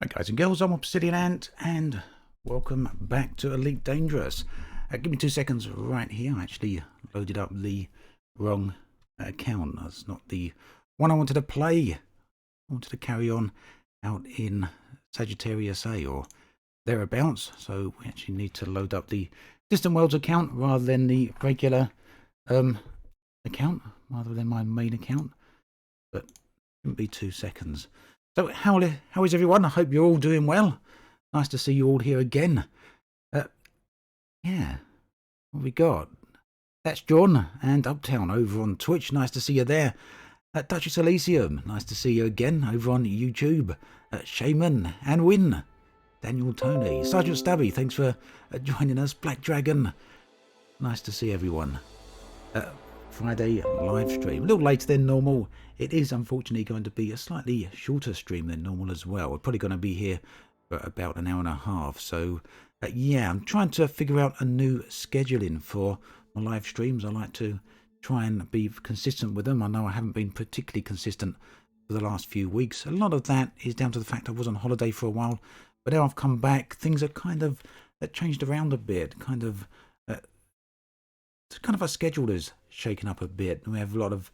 Hi guys and girls, I'm Obsidian Ant and welcome back to Elite Dangerous. Give me 2 seconds right here. I actually loaded up the wrong account. That's not the one I wanted to play. I wanted to carry on out in Sagittarius A or thereabouts. So we actually need to load up the Distant Worlds account rather than the regular account, rather than my main account. But it wouldn't be 2 seconds. So how is everyone? I hope you're all doing well. Nice to see you all here again. Yeah, what we got? That's John and Uptown over on Twitch. Nice to see you there. Duchess Elysium, nice to see you again over on YouTube. Shaman and Win. Daniel Tony. Sergeant Stabby, thanks for joining us. Black Dragon, nice to see everyone. Friday live stream, a little later than normal. It is unfortunately going to be a slightly shorter stream than normal as well. We're probably going to be here for about an hour and a half. So yeah, I'm trying to figure out a new scheduling for my live streams. I like to try and be consistent with them. I know I haven't been particularly consistent for the last few weeks. A lot of that is down to the fact I was on holiday for a while, but now I've come back, things are kind of changed around a bit. Kind of our schedule is shaken up a bit. We have a lot of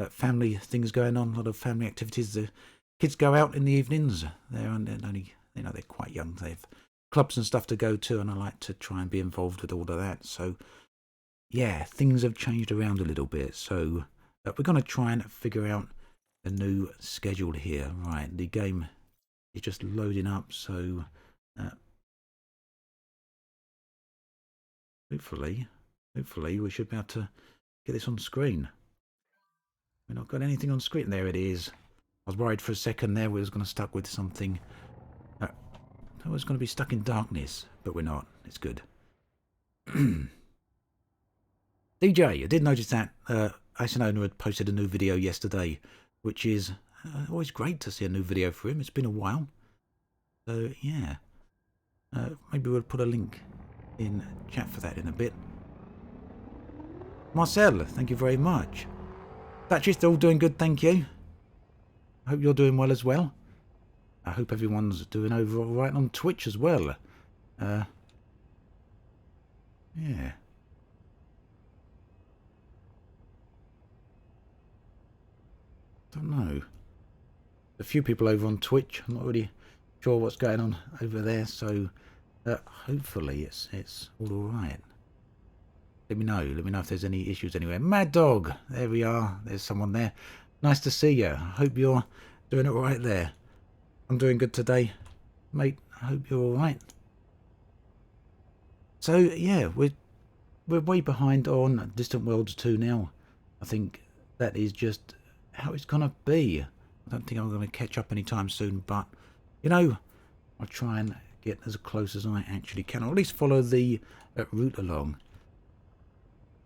family things going on, a lot of family activities. The kids go out in the evenings. They're only, they're quite young. They have clubs and stuff to go to, and I like to try and be involved with all of that. So yeah, things have changed around a little bit. So we're going to try and figure out a new schedule here. Right, the game is just loading up. So hopefully we should be able to get this on screen. We've not got anything on screen. There it is. I was worried for a second there we was going to stuck with something. I was going to be stuck in darkness, but we're not. It's good. DJ, I did notice that Isanona had posted a new video yesterday, which is always great to see a new video for him. It's been a while. So yeah, maybe we'll put a link in chat for that in a bit. Marcel, thank you very much. Duchess, they're all doing good, thank you. I hope you're doing well as well. I hope everyone's doing over all right on Twitch as well. Yeah. Don't know. A few people over on Twitch. I'm not really sure what's going on over there, so hopefully it's all right. Let me know if there's any issues anywhere. Mad Dog, there we are. There's someone there. Nice to see you. I hope you're doing it all right there. I'm doing good today, mate. I hope you're all right. So yeah, we're way behind on Distant Worlds 2 now. I think that is just how it's gonna be. I don't think I'm gonna catch up anytime soon, but I'll try and get as close as I actually can, or at least follow the route along.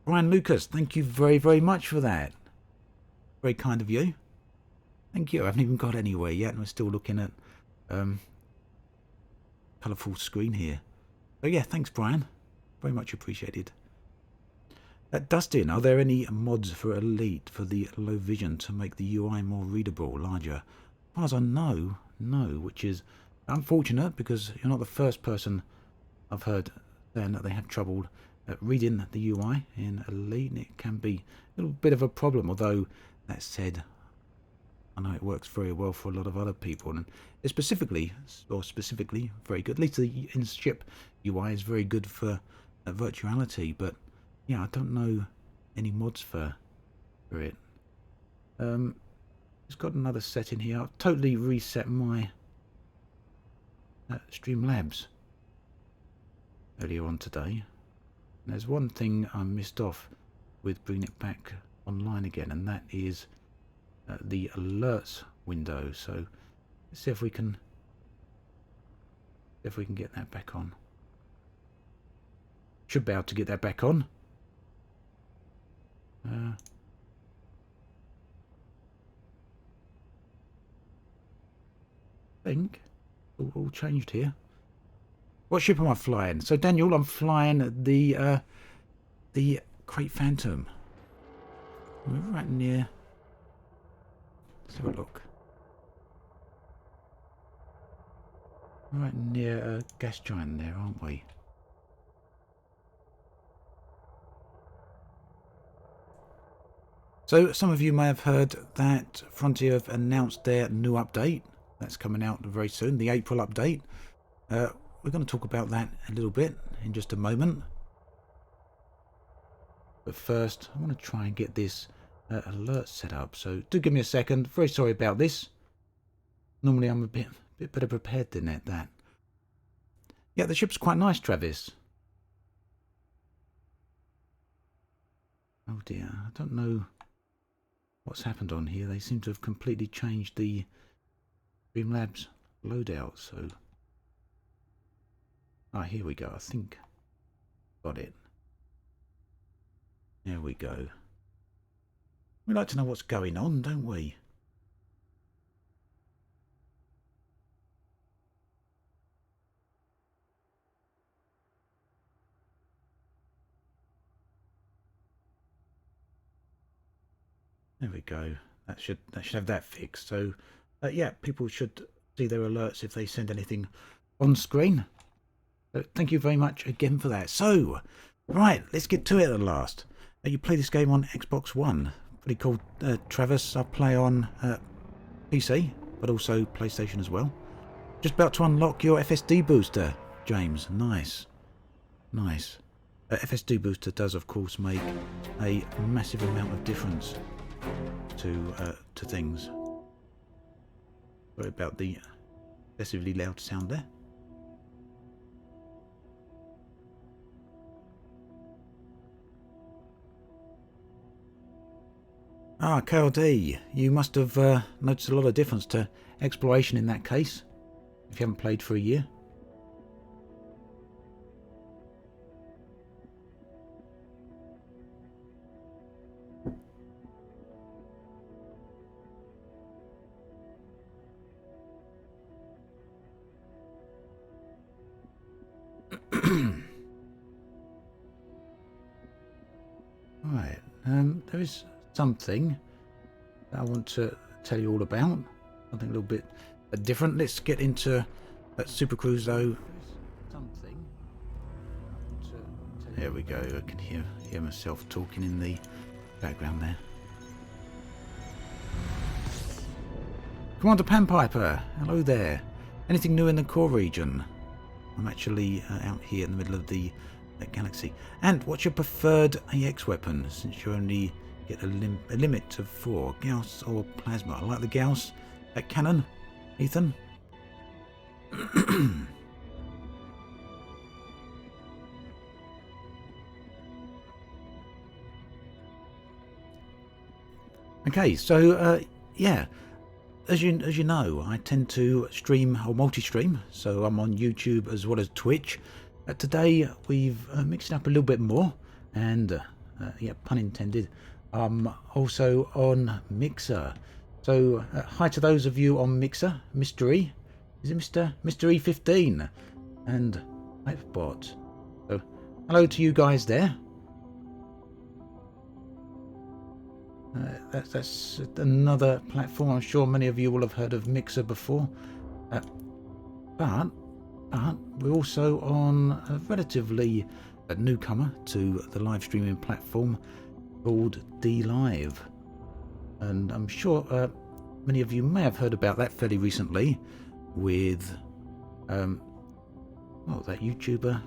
Brian Lucas, thank you very, very much for that. Very kind of you. Thank you. I haven't even got anywhere yet, and we're still looking at colourful screen here. So yeah, thanks, Brian. Very much appreciated. Dustin, are there any mods for Elite for the low vision to make the UI more readable, larger? As far as I know, no, which is unfortunate because you're not the first person I've heard saying that they have trouble reading the UI in Elite. It can be a little bit of a problem, although that said, I know it works very well for a lot of other people, and it's specifically very good. At least the in-ship UI is very good for virtuality, but yeah, I don't know any mods for it. It's got another setting here. I've totally reset my Streamlabs earlier on today. There's one thing I missed off with bringing it back online again, and that is the alerts window. So let's see if we can get that back on. Should be able to get that back on. I think all changed here. What ship am I flying? So Daniel, I'm flying the Crate Phantom. We're right near. Let's have a look. right near a gas giant there, aren't we? So some of you may have heard that Frontier have announced their new update. That's coming out very soon, the April update. We're going to talk about that a little bit in just a moment. But first, I want to try and get this alert set up. So do give me a second. Very sorry about this. Normally I'm a bit better prepared than that. Yeah, the ship's quite nice, Travis. Oh dear, I don't know what's happened on here. They seem to have completely changed the Streamlabs loadout. So, here we go. I think got it. There we go. We like to know what's going on, don't we? There we go. That should have that fixed. So, yeah, people should see their alerts if they send anything on screen. So, thank you very much again for that. So, right, let's get to it at last. You play this game on Xbox One. Pretty cool, Travis. I play on PC, but also PlayStation as well. Just about to unlock your FSD booster, James. Nice. Nice. FSD booster does, of course, make a massive amount of difference to things. Sorry about the excessively loud sound there. KLD, you must have noticed a lot of difference to exploration in that case, if you haven't played for a year. Right, there is something that I want to tell you all about. Something a little bit different. Let's get into Super Cruise though. Something. There we go. I can hear myself talking in the background there. Commander Panpiper, hello there. Anything new in the core region? I'm actually out here in the middle of the galaxy. And what's your preferred AX weapon, since you only get a limit of 4, Gauss or Plasma? I like the Gauss cannon, Ethan. Okay, so yeah, as you know, I tend to stream or multi-stream, so I'm on YouTube as well as Twitch. Today we've mixed it up a little bit more, and yeah, pun intended, also on Mixer. So hi to those of you on Mixer. Mr. E, is it Mr. E15 and Hyperbot? So hello to you guys there. That's another platform. I'm sure many of you will have heard of Mixer before, but we're also on a relatively newcomer to the live streaming platform called DLive, and I'm sure many of you may have heard about that fairly recently with that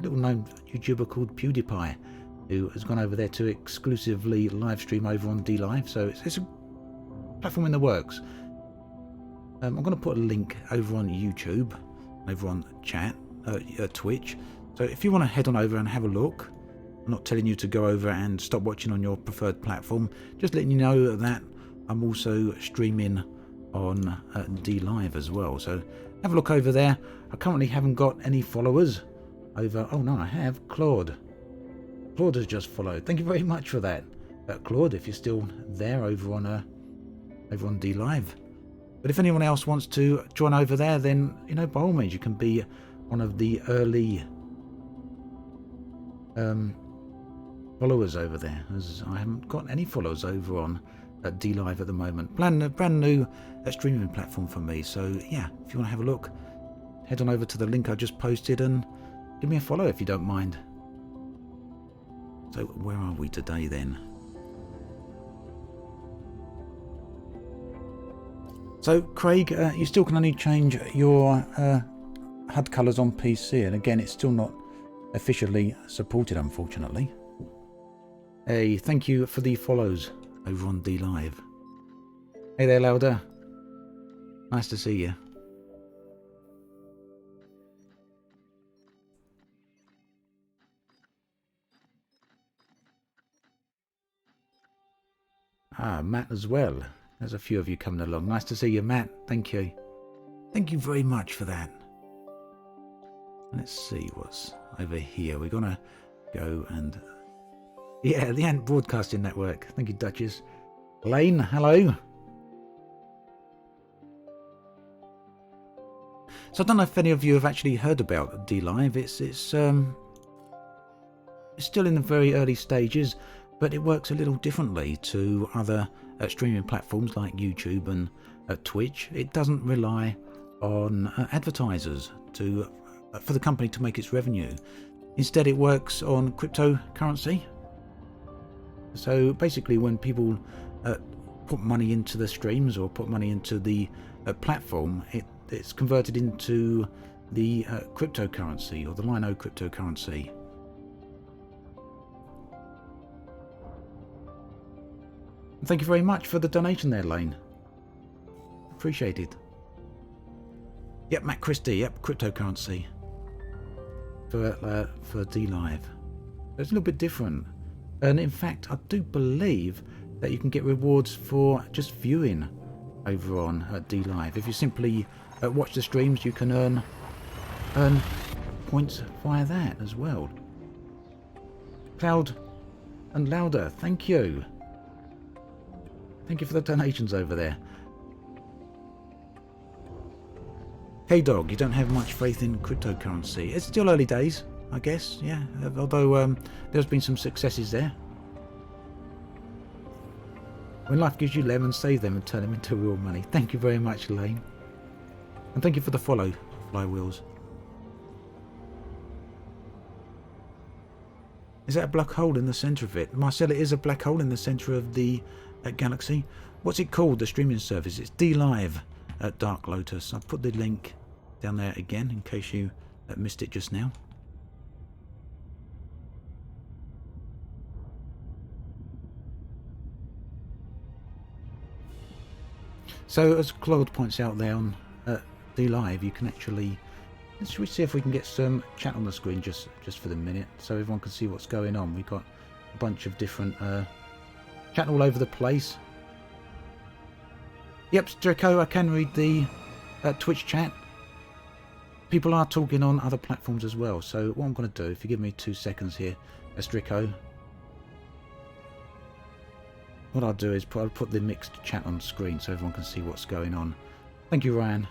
little known YouTuber called PewDiePie, who has gone over there to exclusively live stream over on DLive. So it's a platform in the works. I'm going to put a link over on YouTube, over on Twitch. So if you want to head on over and have a look, I'm not telling you to go over and stop watching on your preferred platform, just letting you know that I'm also streaming on DLive as well. So have a look over there. I currently haven't got any followers over. Oh no, I have. Claude has just followed. Thank you very much for that, Claude. If you're still there over on DLive. But if anyone else wants to join over there, then by all means you can be one of the early followers over there, as I haven't got any followers over on DLive at the moment. Brand new streaming platform for me. So yeah, if you want to have a look, head on over to the link I just posted and give me a follow if you don't mind. So where are we today then? So Craig, you still can only change your HUD colours on PC, and again it's still not officially supported, unfortunately. Hey, thank you for the follows over on DLive. Hey there, Lauder. Nice to see you. Ah, Matt as well. There's a few of you coming along. Nice to see you, Matt. Thank you. Thank you very much for that. Let's see what's over here. We're going to go and... Yeah, the Ant Broadcasting Network. Thank you, Duchess. Lane, hello. So I don't know if any of you have actually heard about DLive. It's still in the very early stages, but it works a little differently to other streaming platforms like YouTube and Twitch. It doesn't rely on advertisers for the company to make its revenue. Instead, it works on cryptocurrency. So basically, when people put money into the streams or put money into the platform, it's converted into the cryptocurrency or the Lino cryptocurrency. Thank you very much for the donation there, Lane. Appreciate it. Yep, Matt Christie. Yep, cryptocurrency for DLive. It's a little bit different, and in fact, I do believe that you can get rewards for just viewing over on DLive. If you simply watch the streams, you can earn points via that as well. Cloud and Louder, thank you. Thank you for the donations over there. Hey Dog, you don't have much faith in cryptocurrency. It's still early days, I guess, yeah. Although there's been some successes there. When life gives you lemons, save them and turn them into real money. Thank you very much, Lane. And thank you for the follow, Flywheels. Is that a black hole in the centre of it? Marcel, it is a black hole in the centre of the Galaxy. What's it called, the streaming service? It's DLive at Dark Lotus. I'll put the link down there again in case you missed it just now. So as Claude points out there on DLive, you can actually... Should we see if we can get some chat on the screen just for the minute so everyone can see what's going on. We've got a bunch of different chat all over the place. Yep, Strico, I can read the Twitch chat. People are talking on other platforms as well. So what I'm going to do, if you give me 2 seconds here, Strico, what I'll do is I'll put the mixed chat on screen so everyone can see what's going on. Thank you, Ryan.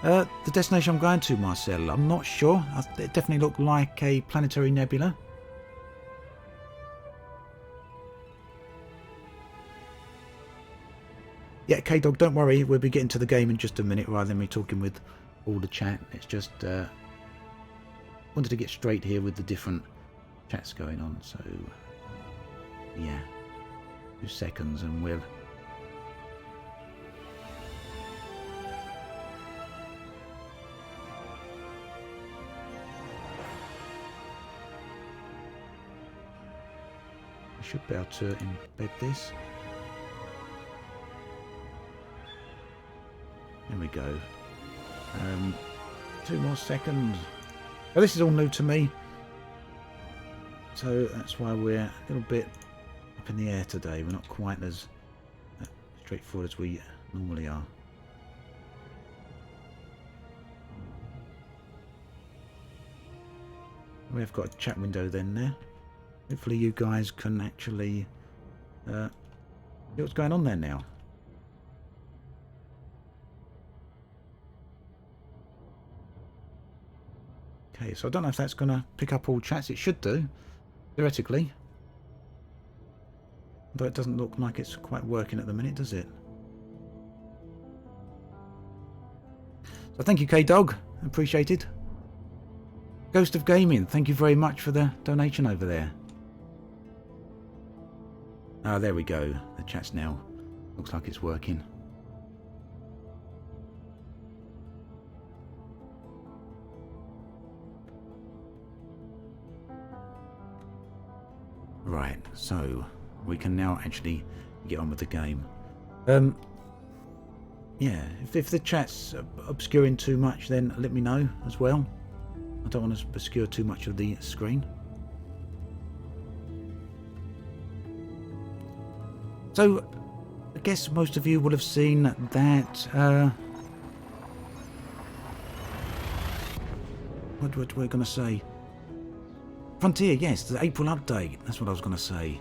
The destination I'm going to, Marcel, I'm not sure. It definitely looked like a planetary nebula. Yeah, K-Dog, don't worry. We'll be getting to the game in just a minute rather than me talking with all the chat. It's just... wanted to get straight here with the different chats going on. So, yeah. 2 seconds and we'll... I should be able to embed this. There we go. 2 more seconds. Well, this is all new to me, so that's why we're a little bit up in the air today. We're not quite as straightforward as we normally are. We have got a chat window then there. Hopefully you guys can actually see what's going on there now. Okay, so I don't know if that's going to pick up all chats. It should do, theoretically. Though it doesn't look like it's quite working at the minute, does it? But thank you, K-Dog. Appreciated. Ghost of Gaming, thank you very much for the donation over there. Ah, there we go. The chat's now. Looks like it's working. Right, so we can now actually get on with the game. Yeah, if the chat's obscuring too much, then let me know as well. I don't want to obscure too much of the screen. So, I guess most of you will have seen that, what we're going to say? Frontier, yes, the April update. That's what I was going to say.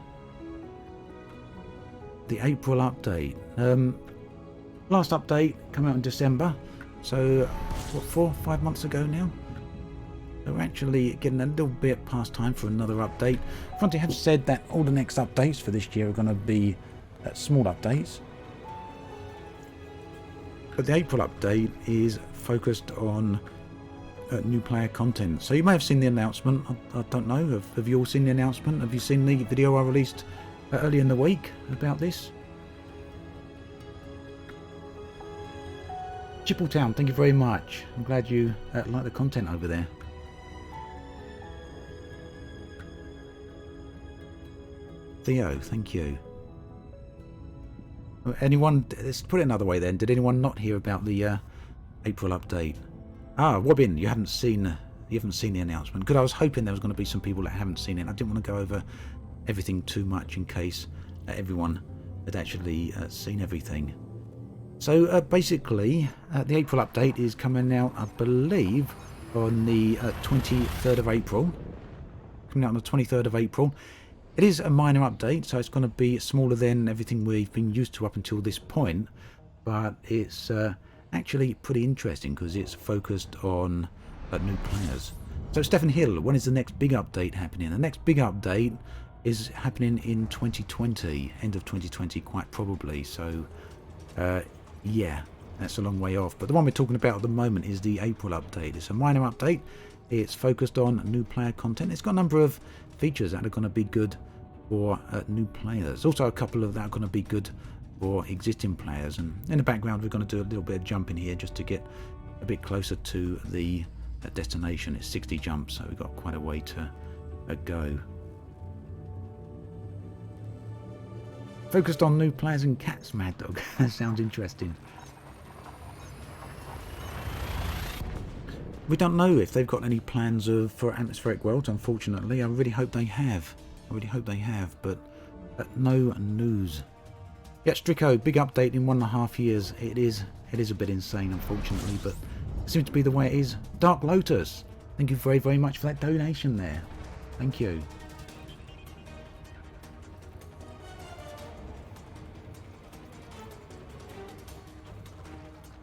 The April update. Last update came out in December. So, what, 4 or 5 months ago now? So we're actually getting a little bit past time for another update. Frontier have said that all the next updates for this year are going to be small updates. But the April update is focused on new player content. So you may have seen the announcement. I don't know. Have you all seen the announcement? Have you seen the video I released early in the week about this? Chippletown, thank you very much. I'm glad you like the content over there. Theo, thank you. Anyone, let's put it another way then. Did anyone not hear about the April update? Ah, Wobbin, you haven't seen the announcement. Good, I was hoping there was going to be some people that haven't seen it. I didn't want to go over everything too much in case everyone had actually seen everything. So basically, the April update is coming out, I believe, on the 23rd of April. Coming out on the 23rd of April. It is a minor update, so it's going to be smaller than everything we've been used to up until this point. But it's actually pretty interesting because it's focused on new players. So Stephen Hill, when is the next big update happening? The next big update is happening in 2020, end of 2020 quite probably. So yeah, that's a long way off. But the one we're talking about at the moment is the April update. It's a minor update. It's focused on new player content. It's got a number of features that are going to be good for new players. Also a couple of that are going to be good for existing players. And in the background we're going to do a little bit of jumping here just to get a bit closer to the destination. It's 60 jumps, so we've got quite a way to go. Focused on new players and cats, Mad Dog. That sounds interesting. We don't know if they've got any plans for atmospheric worlds, unfortunately. I really hope they have. But no news. Yeah, Strico, big update in 1.5 years. It is a bit insane, unfortunately, but it seems to be the way it is. Dark Lotus, thank you very, very much for that donation there. Thank you.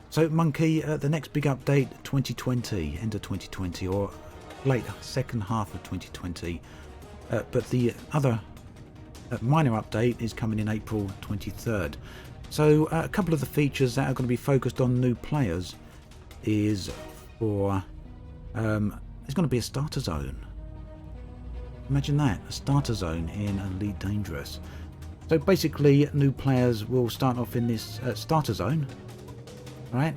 So Monkey, the next big update, 2020, end of 2020, or late second half of 2020. But the other minor update is coming in April 23rd. So a couple of the features that are going to be focused on new players is for there's going to be a starter zone. Imagine that, a starter zone in Elite Dangerous. So basically, new players will start off in this starter zone. Right,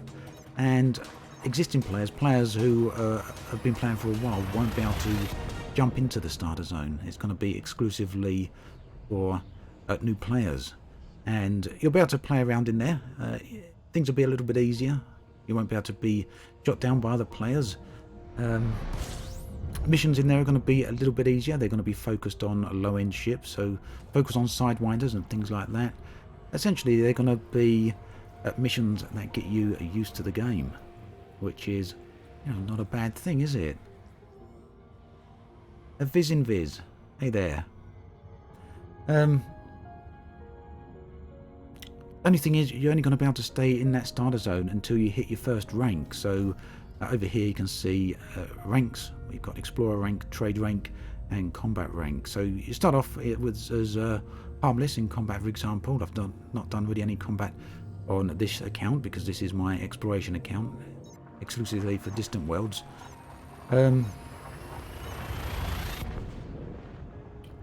and existing players who have been playing for a while won't be able to jump into the starter zone. It's going to be exclusively for new players, and you'll be able to play around in there. Things will be a little bit easier. You won't be able to be shot down by other players. Missions in there are going to be a little bit easier. They're going to be focused on low-end ships, so focus on sidewinders and things like that. Essentially, they're going to be missions that get you used to the game, which is, you know, not a bad thing, is it? A Viz in Viz, hey there. Only thing is, you're only going to be able to stay in that starter zone until you hit your first rank. So over here you can see ranks. We've got Explorer rank, Trade rank, and Combat rank. So you start off as harmless in combat, for example. I've not done really any combat on this account because this is my exploration account. exclusively for Distant Worlds.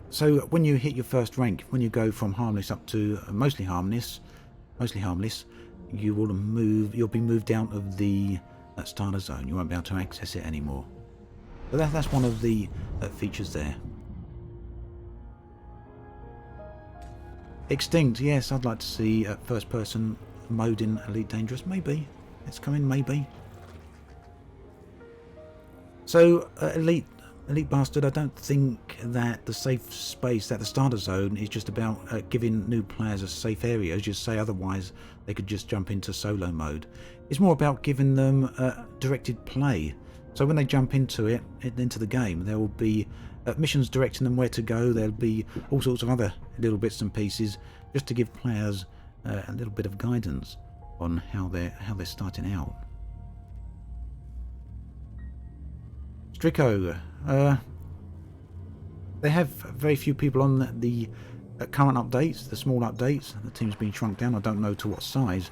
So when you hit your first rank, when you go from harmless up to mostly harmless, you'll be moved out of the starter zone. You won't be able to access it anymore. But that's one of the features there. Extinct, yes, I'd like to see first person mode in Elite Dangerous. Maybe. It's coming, maybe. So, Elite Bastard, I don't think that the safe space, that the starter zone is just about giving new players a safe area. As you say, otherwise they could just jump into solo mode. It's more about giving them directed play. So when they jump into the game, there will be missions directing them where to go. There'll be all sorts of other little bits and pieces just to give players a little bit of guidance on how they're starting out. Strico, they have very few people on the current updates, the small updates. The team's been shrunk down. I don't know to what size,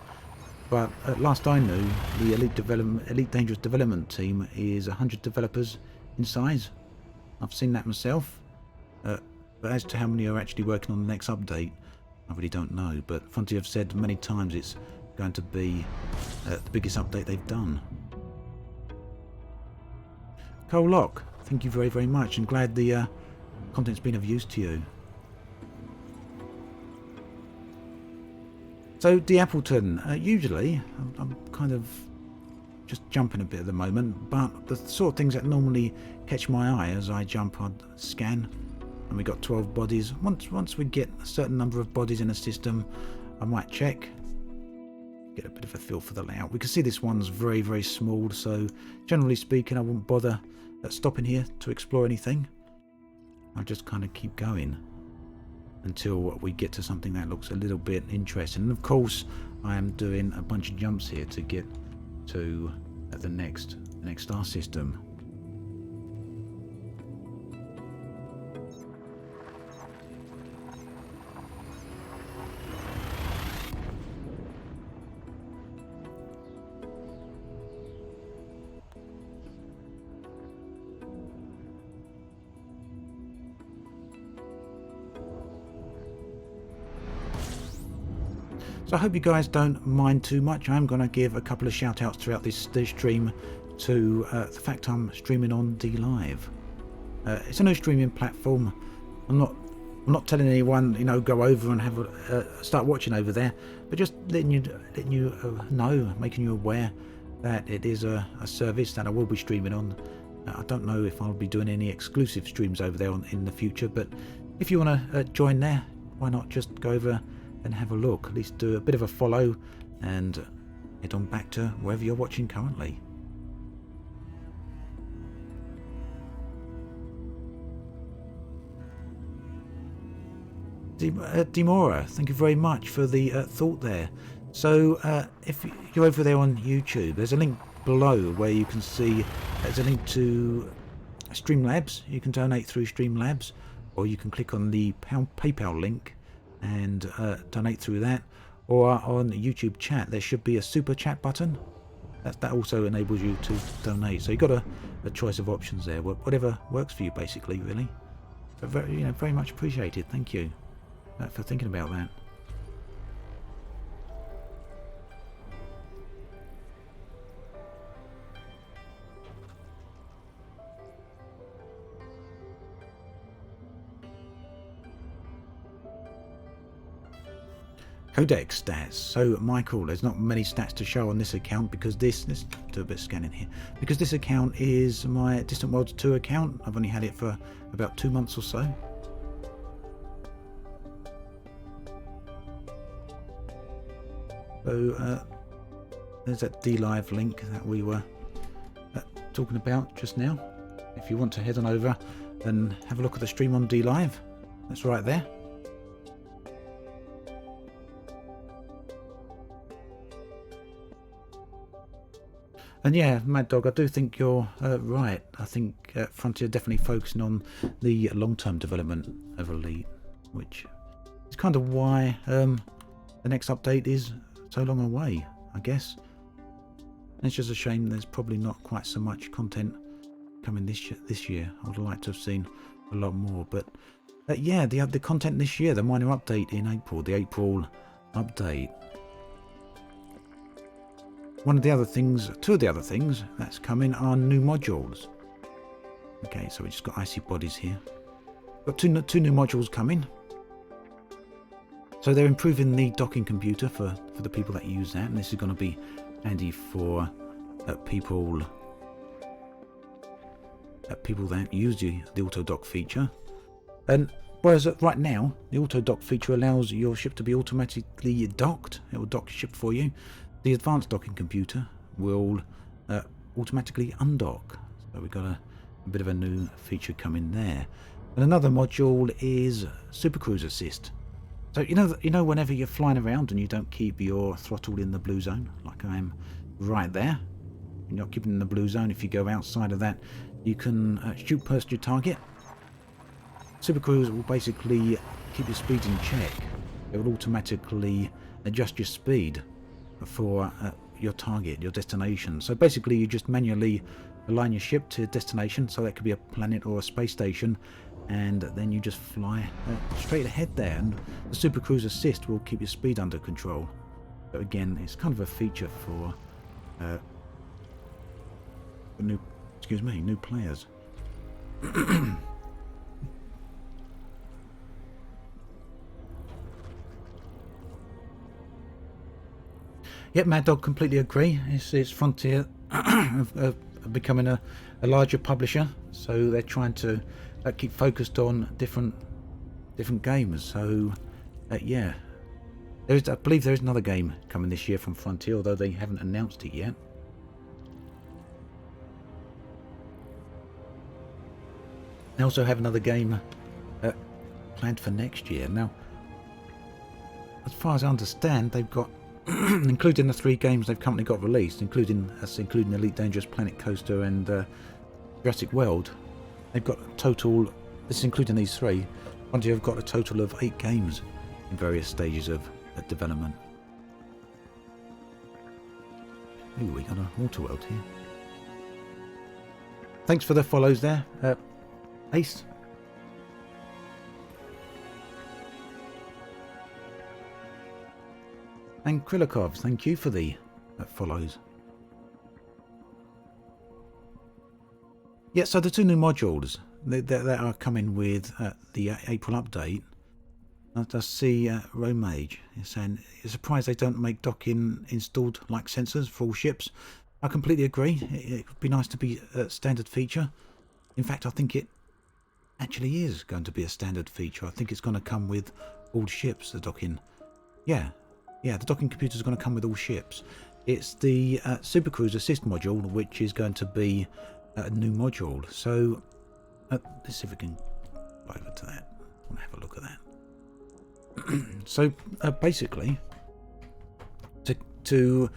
but last I knew, the Elite Dangerous development team is 100 developers in size. I've seen that myself, but as to how many are actually working on the next update, I really don't know. But Frontier have said many times it's going to be the biggest update they've done. Cole Locke, thank you very, very much, and glad the content's been of use to you. So, D. Appleton, usually, I'm kind of just jumping a bit at the moment, but the sort of things that normally catch my eye as I jump on scan, and we got 12 bodies. Once we get a certain number of bodies in a system, I might check, get a bit of a feel for the layout. We can see this one's very, very small, so generally speaking, I wouldn't bother stopping here to explore anything. I'll just kind of keep going until we get to something that looks a little bit interesting. And of course, I am doing a bunch of jumps here to get to the next star system. So I hope you guys don't mind too much. I'm going to give a couple of shout outs throughout this stream to the fact I'm streaming on DLive. It's a new streaming platform. I'm not telling anyone, go over and have start watching over there, but just letting you know, making you aware that it is a service that I will be streaming on. I don't know if I'll be doing any exclusive streams over there in the future, but if you want to join there, why not just go over and have a look, at least do a bit of a follow and head on back to wherever you're watching currently. Demora, thank you very much for the thought there. So if you're over there on YouTube, there's a link below where you can see there's a link to Streamlabs. You can donate through Streamlabs, or you can click on the PayPal link and donate through that, or on YouTube chat there should be a super chat button that also enables you to donate. So you've got a choice of options there, whatever works for you basically, really. But very much appreciated. Thank you for thinking about that. Codex stats. So Michael, there's not many stats to show on this account because let's do a bit of scanning here, because this account is my Distant Worlds 2 account. I've only had it for about 2 months or so. So there's that DLive link that we were talking about just now. If you want to head on over and have a look at the stream on DLive, that's right there. And yeah, Mad Dog, I do think you're right. I think Frontier definitely focusing on the long-term development of Elite, which is kind of why the next update is so long away, I guess. And it's just a shame there's probably not quite so much content coming this year. I would like to have seen a lot more, but yeah, the content this year, the minor update in April, the April update. Two of the other things that's coming are new modules. Okay, so we just got icy bodies here. Got two new modules coming. So they're improving the docking computer for the people that use that, and this is going to be handy for people that use the auto dock feature. And whereas right now the auto dock feature allows your ship to be automatically docked, it will dock your ship for you. The advanced docking computer will automatically undock. So we've got a bit of a new feature coming there. And another module is Super Cruise Assist. So you know whenever you're flying around and you don't keep your throttle in the blue zone, like I am right there, you're not keeping in the blue zone. If you go outside of that, you can shoot past your target. Super Cruise will basically keep your speed in check. It will automatically adjust your speed for your target, your destination. So basically you just manually align your ship to destination, so that could be a planet or a space station, and then you just fly straight ahead there, and the Super Cruise Assist will keep your speed under control. So again, it's kind of a feature for new players. Yep, Mad Dog, completely agree. It's Frontier becoming a larger publisher, so they're trying to keep focused on different games. So yeah, I believe there is another game coming this year from Frontier, although they haven't announced it yet. They also have another game planned for next year. Now, as far as I understand, they've got including the 3 games they've currently got released, including Elite Dangerous, Planet Coaster, and Jurassic World. They've got a total. This is including these 3. Frontier have got a total of 8 games in various stages of development. Ooh, we got a water world here. Thanks for the follows there, Ace. And Krilikov, thank you for the follows. Yeah, so the 2 new modules that are coming with the April update. I see Romage is saying, "You're surprised they don't make docking installed like sensors for all ships." I completely agree. It would be nice to be a standard feature. In fact, I think it actually is going to be a standard feature. I think it's going to come with all ships, the docking. Yeah, the docking computer is going to come with all ships. It's the Super Cruise Assist module, which is going to be a new module. So let's see if we can go over to that. I want to have a look at that. So basically, to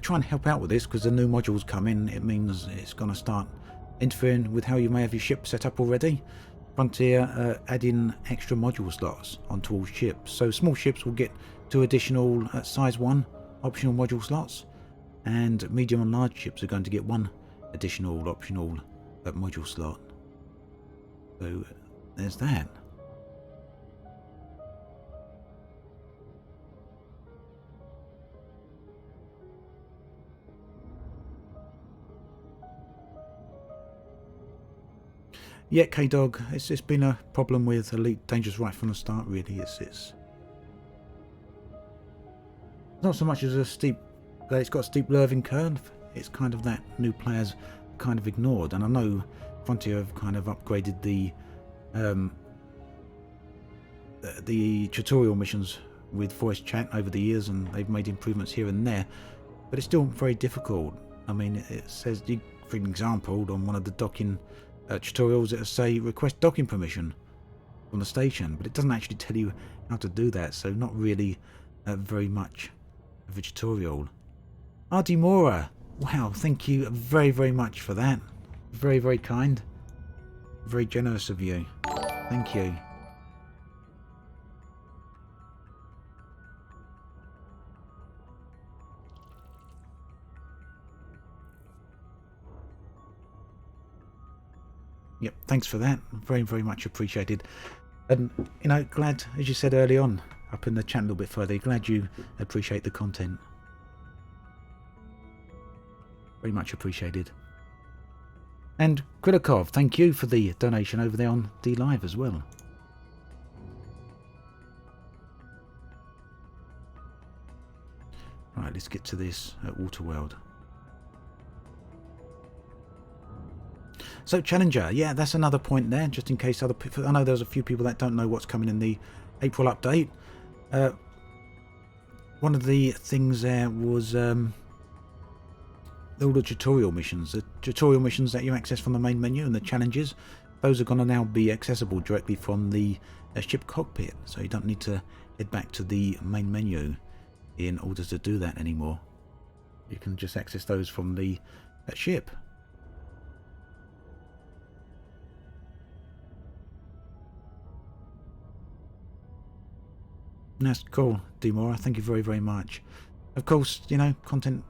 try and help out with this, because the new modules come in, it means it's going to start interfering with how you may have your ship set up already. Frontier adding extra module slots onto all ships, so small ships will get 2 additional size 1 optional module slots, and medium and large ships are going to get 1 additional optional module slot. So there's that. Yeah, K-Dog, it's been a problem with Elite Dangerous right from the start, really. It's not so much as that it's got a steep learning curve. It's kind of that new players kind of ignored. And I know Frontier have kind of upgraded the tutorial missions with voice chat over the years, and they've made improvements here and there, but it's still very difficult. I mean, it says, for example, on one of the docking tutorials, it'll say request docking permission from the station, but it doesn't actually tell you how to do that, so not really very much of a tutorial. RD Mora, wow, thank you very, very much for that. Very, very kind. Very generous of you. Thank you. Yep, thanks for that. Very, very much appreciated. And, you know, glad, as you said early on, up in the chat a little bit further, glad you appreciate the content. Very much appreciated. And Krilikov, thank you for the donation over there on DLive as well. Right, let's get to this at Waterworld. So Challenger, yeah, that's another point there, just in case other people... I know there's a few people that don't know what's coming in the April update. One of the things there was all the tutorial missions. The tutorial missions that you access from the main menu and the challenges, those are going to now be accessible directly from the ship cockpit. So you don't need to head back to the main menu in order to do that anymore. You can just access those from the ship. That's cool, Demora. Thank you very, very much. Of course, you know, content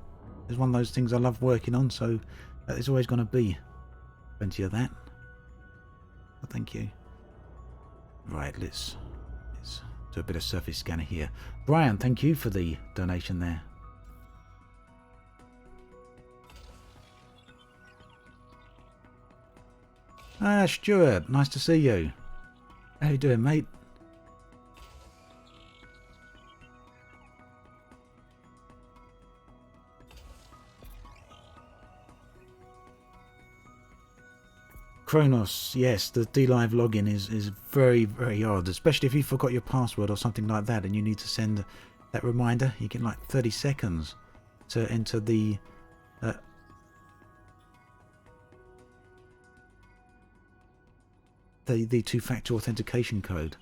is one of those things I love working on, so there's always going to be plenty of that. Well, thank you. Right, let's do a bit of surface scanner here. Brian, thank you for the donation there. Ah, Stuart, nice to see you. How you doing, mate? Kronos, yes, the DLive login is very, very odd, especially if you forgot your password or something like that and you need to send that reminder. You get like 30 seconds to enter the two-factor authentication code.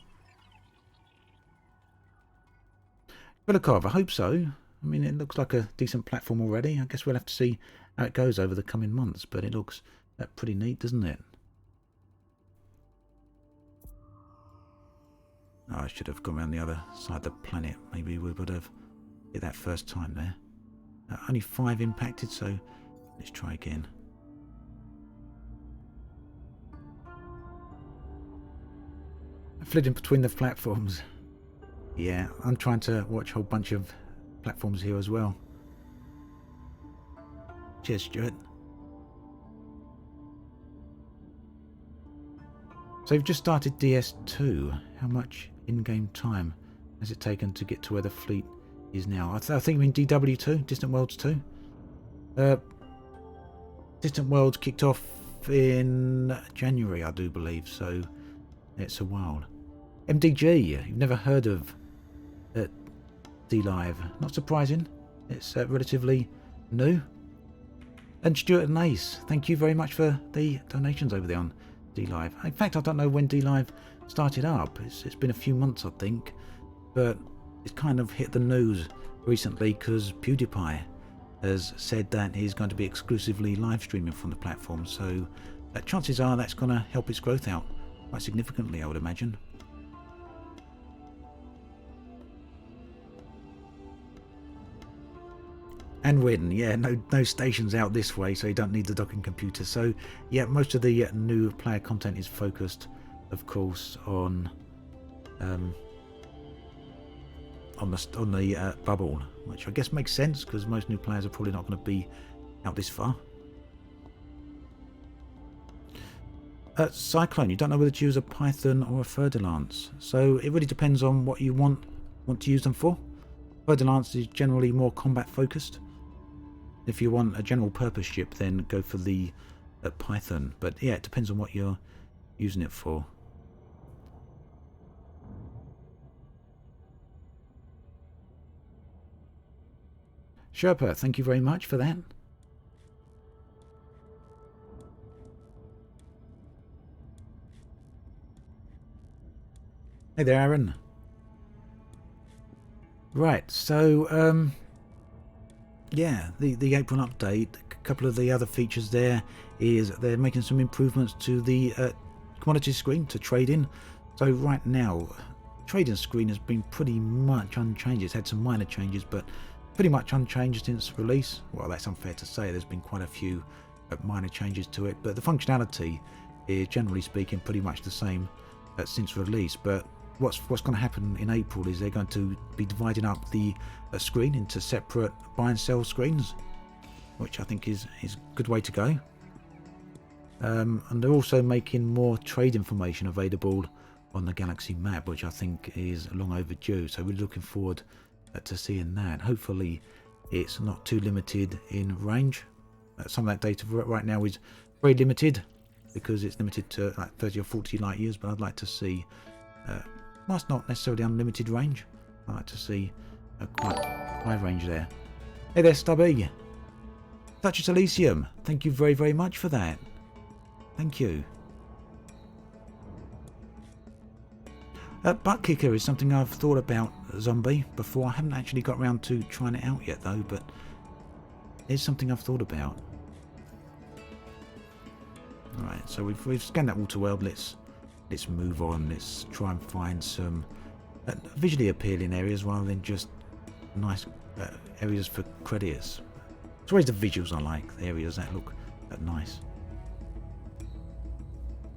Velikov, I hope so. I mean, it looks like a decent platform already. I guess we'll have to see how it goes over the coming months, but it looks pretty neat, doesn't it? Oh, I should have gone around the other side of the planet. Maybe we would have hit that first time there. Only 5 impacted, so let's try again. I fled in between the platforms. Yeah, I'm trying to watch a whole bunch of platforms here as well. Cheers, Stuart. So you've just started DS2. How much in-game time has it taken to get to where the fleet is now? I think you mean DW2, Distant Worlds 2. Distant Worlds kicked off in January, I do believe, so it's a while. MDG, you've never heard of DLive. Not surprising, it's relatively new. And Stuart and Ace, thank you very much for the donations over there on DLive. In fact, I don't know when DLive started up. It's been a few months, I think, but it's kind of hit the news recently because PewDiePie has said that he's going to be exclusively live streaming from the platform, so chances are that's going to help its growth out quite significantly, I would imagine. And Win, yeah, no stations out this way, so you don't need the docking computer. So yeah, most of the new player content is focused, of course, on the bubble, which I guess makes sense because most new players are probably not going to be out this far. Cyclone, you don't know whether to use a Python or a Fer-de-Lance, so it really depends on what you want to use them for. Fer-de-Lance is generally more combat focused. If you want a general purpose ship, then go for the Python. But yeah, it depends on what you're using it for. Sherpa, thank you very much for that. Hey there, Aaron. Right, so yeah, the April update, a couple of the other features there is they're making some improvements to the commodity screen to trade in. So right now, trading screen has been pretty much unchanged. It's had some minor changes, but pretty much unchanged since release. Well, that's unfair to say. There's been quite a few minor changes to it, but the functionality is, generally speaking, pretty much the same since release. But what's going to happen in April is they're going to be dividing up the screen into separate buy and sell screens, which I think is a good way to go. And they're also making more trade information available on the Galaxy map, which I think is long overdue. So we're looking forward to seeing that. Hopefully it's not too limited in range. Some of that data right now is very limited because it's limited to like 30 or 40 light years, but I'd like to see, whilst not necessarily unlimited range, I'd like to see a quite high range there. Hey there, Stubby. Duchess Elysium, thank you very, very much for that. Thank you. Butt kicker is something I've thought about, Zombie, before. I haven't actually got around to trying it out yet, though, but it's something I've thought about. Alright, so we've scanned that water world. Let's move on. Let's try and find some visually appealing areas rather than just nice areas for credits. It's always the visuals I like, the areas that look nice.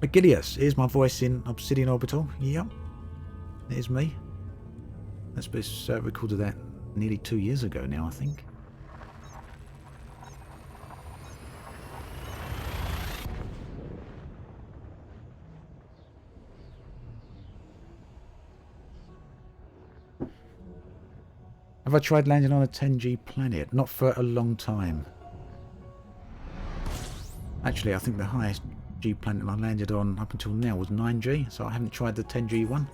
Megilius, here's my voice in Obsidian Orbital. Yep, there's me. That's been recorded that nearly 2 years ago now, I think. Have I tried landing on a 10G planet? Not for a long time. Actually, I think the highest G planet I landed on up until now was 9G, so I haven't tried the 10G one.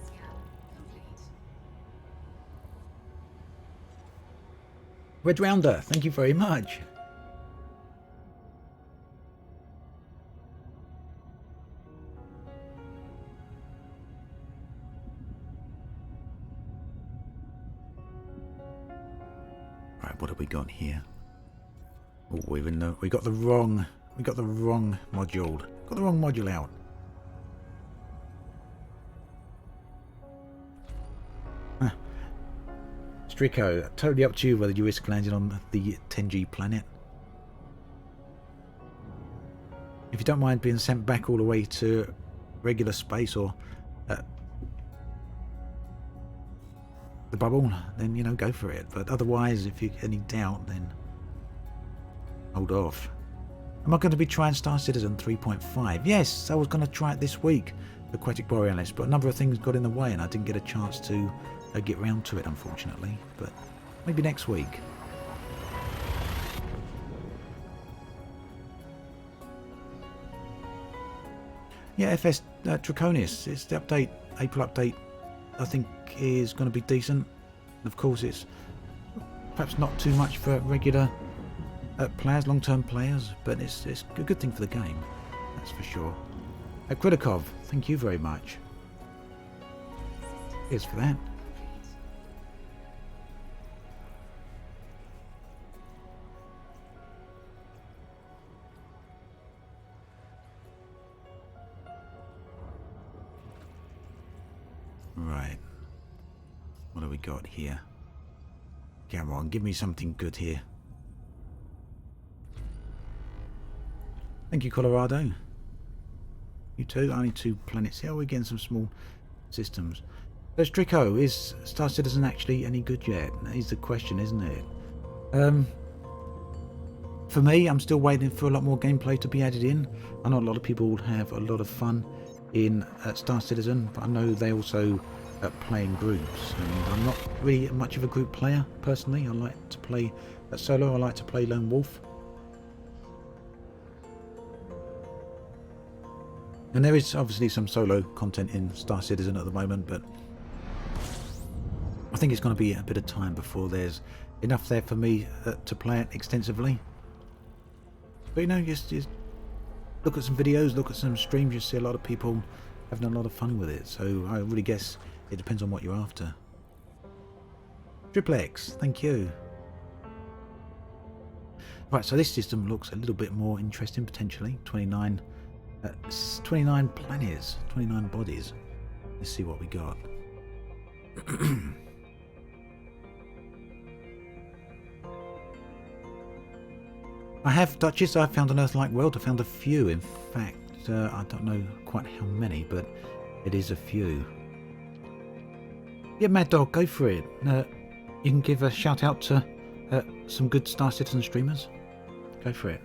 Red Rounder, thank you very much. Right, what have we got here? Oh, we got the wrong module. Got the wrong module out. Strico, totally up to you whether you risk landing on the 10G planet. If you don't mind being sent back all the way to regular space or the bubble, then, you know, go for it. But otherwise, if you've any doubt, then hold off. Am I going to be trying Star Citizen 3.5? Yes, I was going to try it this week, Aquatic Borealis, but a number of things got in the way and I didn't get a chance to get round to it, unfortunately. But maybe next week. Yeah, FS Draconis, it's the update, April update, I think is going to be decent. Of course, it's perhaps not too much for regular players, long-term players, but it's a good thing for the game, that's for sure. Kritikov, thank you very much. Here's for that. Right, what have we got here? Come on, give me something good here. Thank you, Colorado. You too, only 2 planets here. We're getting some small systems. So, Strico, is Star Citizen actually any good yet? That is the question, isn't it? For me, I'm still waiting for a lot more gameplay to be added in. I know a lot of people will have a lot of fun in Star Citizen, but I know they also play in groups, and I'm not really much of a group player personally. I like to play solo. I like to play lone wolf, and there is obviously some solo content in Star Citizen at the moment, but I think it's going to be a bit of time before there's enough there for me to play it extensively. But you know, just look at some videos, look at some streams, you see a lot of people having a lot of fun with it. So I really guess it depends on what you're after. Triplex, thank you. Right, so this system looks a little bit more interesting potentially. 29 planets, 29 bodies. Let's see what we got. I have, Duchess, I found an Earth-like world. I found a few, in fact. I don't know quite how many, but it is a few. Yeah, Mad Dog, go for it. You can give a shout out to some good Star Citizen streamers. Go for it.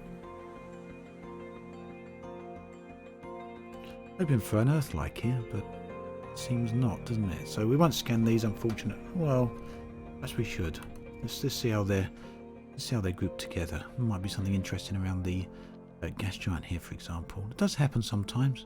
Hoping for an Earth-like here, but it seems not, doesn't it? So we won't scan these, unfortunately. Well, perhaps we should. Let's see how they're grouped together. There might be something interesting around the gas giant here, for example. It does happen sometimes.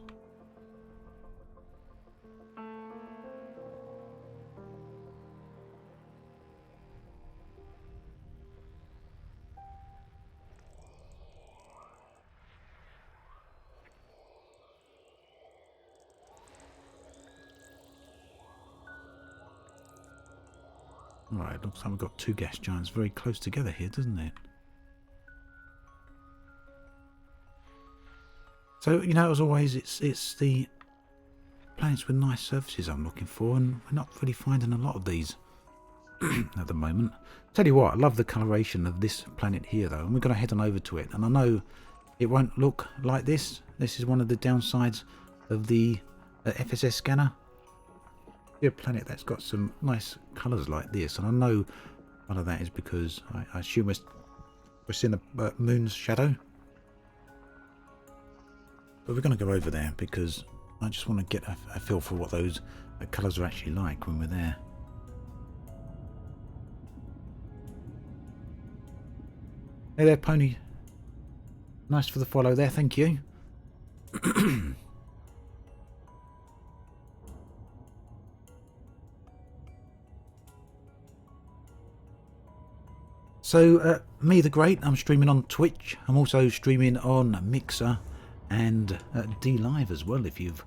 Right, looks like we've got two gas giants very close together here, doesn't it? So, you know, as always, it's the planets with nice surfaces I'm looking for, and we're not really finding a lot of these at the moment. Tell you what, I love the coloration of this planet here, though, and we're going to head on over to it. And I know it won't look like this. This is one of the downsides of the FSS scanner. A planet that's got some nice colours like this, and I know part of that is because I assume we're seeing the moon's shadow. But we're going to go over there because I just want to get a feel for what those colours are actually like when we're there. Hey there, Pony. Nice for the follow there, thank you. So, me the Great, I'm streaming on Twitch. I'm also streaming on Mixer and DLive as well, if you've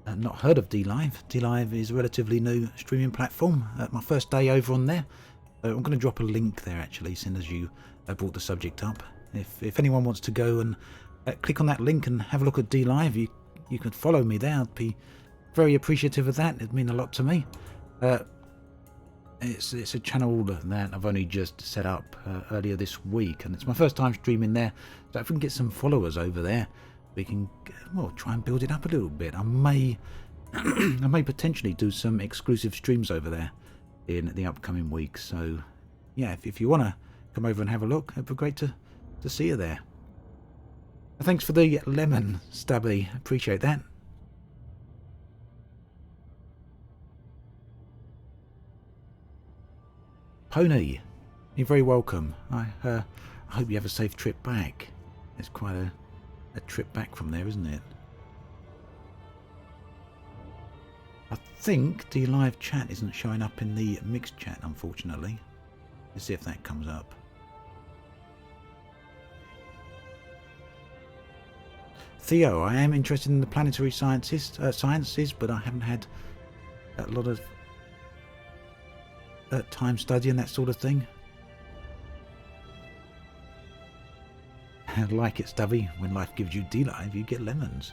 not heard of DLive. DLive is a relatively new streaming platform. My first day over on there. So I'm going to drop a link there, actually, as soon as you brought the subject up. If anyone wants to go and click on that link and have a look at DLive, you can follow me there. I'd be very appreciative of that. It'd mean a lot to me. It's a channel that I've only just set up earlier this week, and it's my first time streaming there. So if we can get some followers over there, we can try and build it up a little bit. I may potentially do some exclusive streams over there in the upcoming weeks. So yeah, if you want to come over and have a look, it'd be great to see you there. Thanks for the lemon, Stubby. Appreciate that. Pony, you're very welcome. I hope you have a safe trip back. It's quite a trip back from there, isn't it? I think the live chat isn't showing up in the mixed chat, unfortunately. Let's see if that comes up. Theo, I am interested in the planetary sciences, but I haven't had a lot of time studying that sort of thing. Like it, Stubby. When life gives you DLive, you get lemons.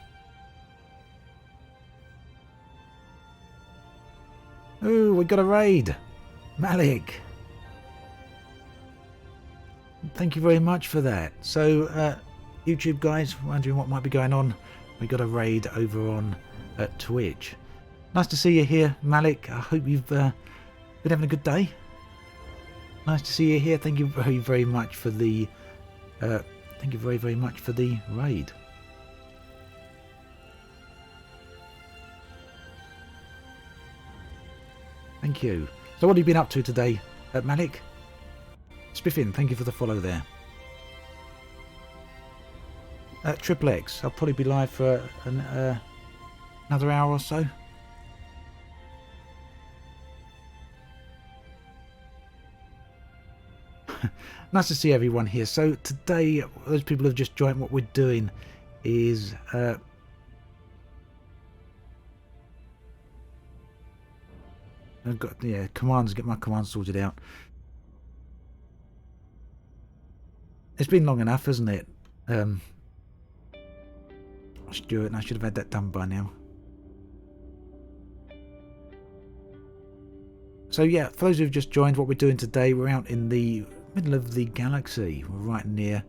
Oh, we got a raid. Malik. Thank you very much for that. So, YouTube guys, wondering what might be going on. We got a raid over on Twitch. Nice to see you here, Malik. I hope you've been having a good day. Nice to see you here. Thank you very, very much for the raid. Thank you. So what have you been up to today, Malik? Spiffin, thank you for the follow there. Triple X, I'll probably be live for another hour or so. Nice to see everyone here. So today, those people who have just joined, what we're doing is I've got commands. Get my commands sorted out. It's been long enough, hasn't it? I should do it, and I should have had that done by now. So yeah, for those who've just joined, what we're doing today, we're out in the middle of the galaxy. We're right near,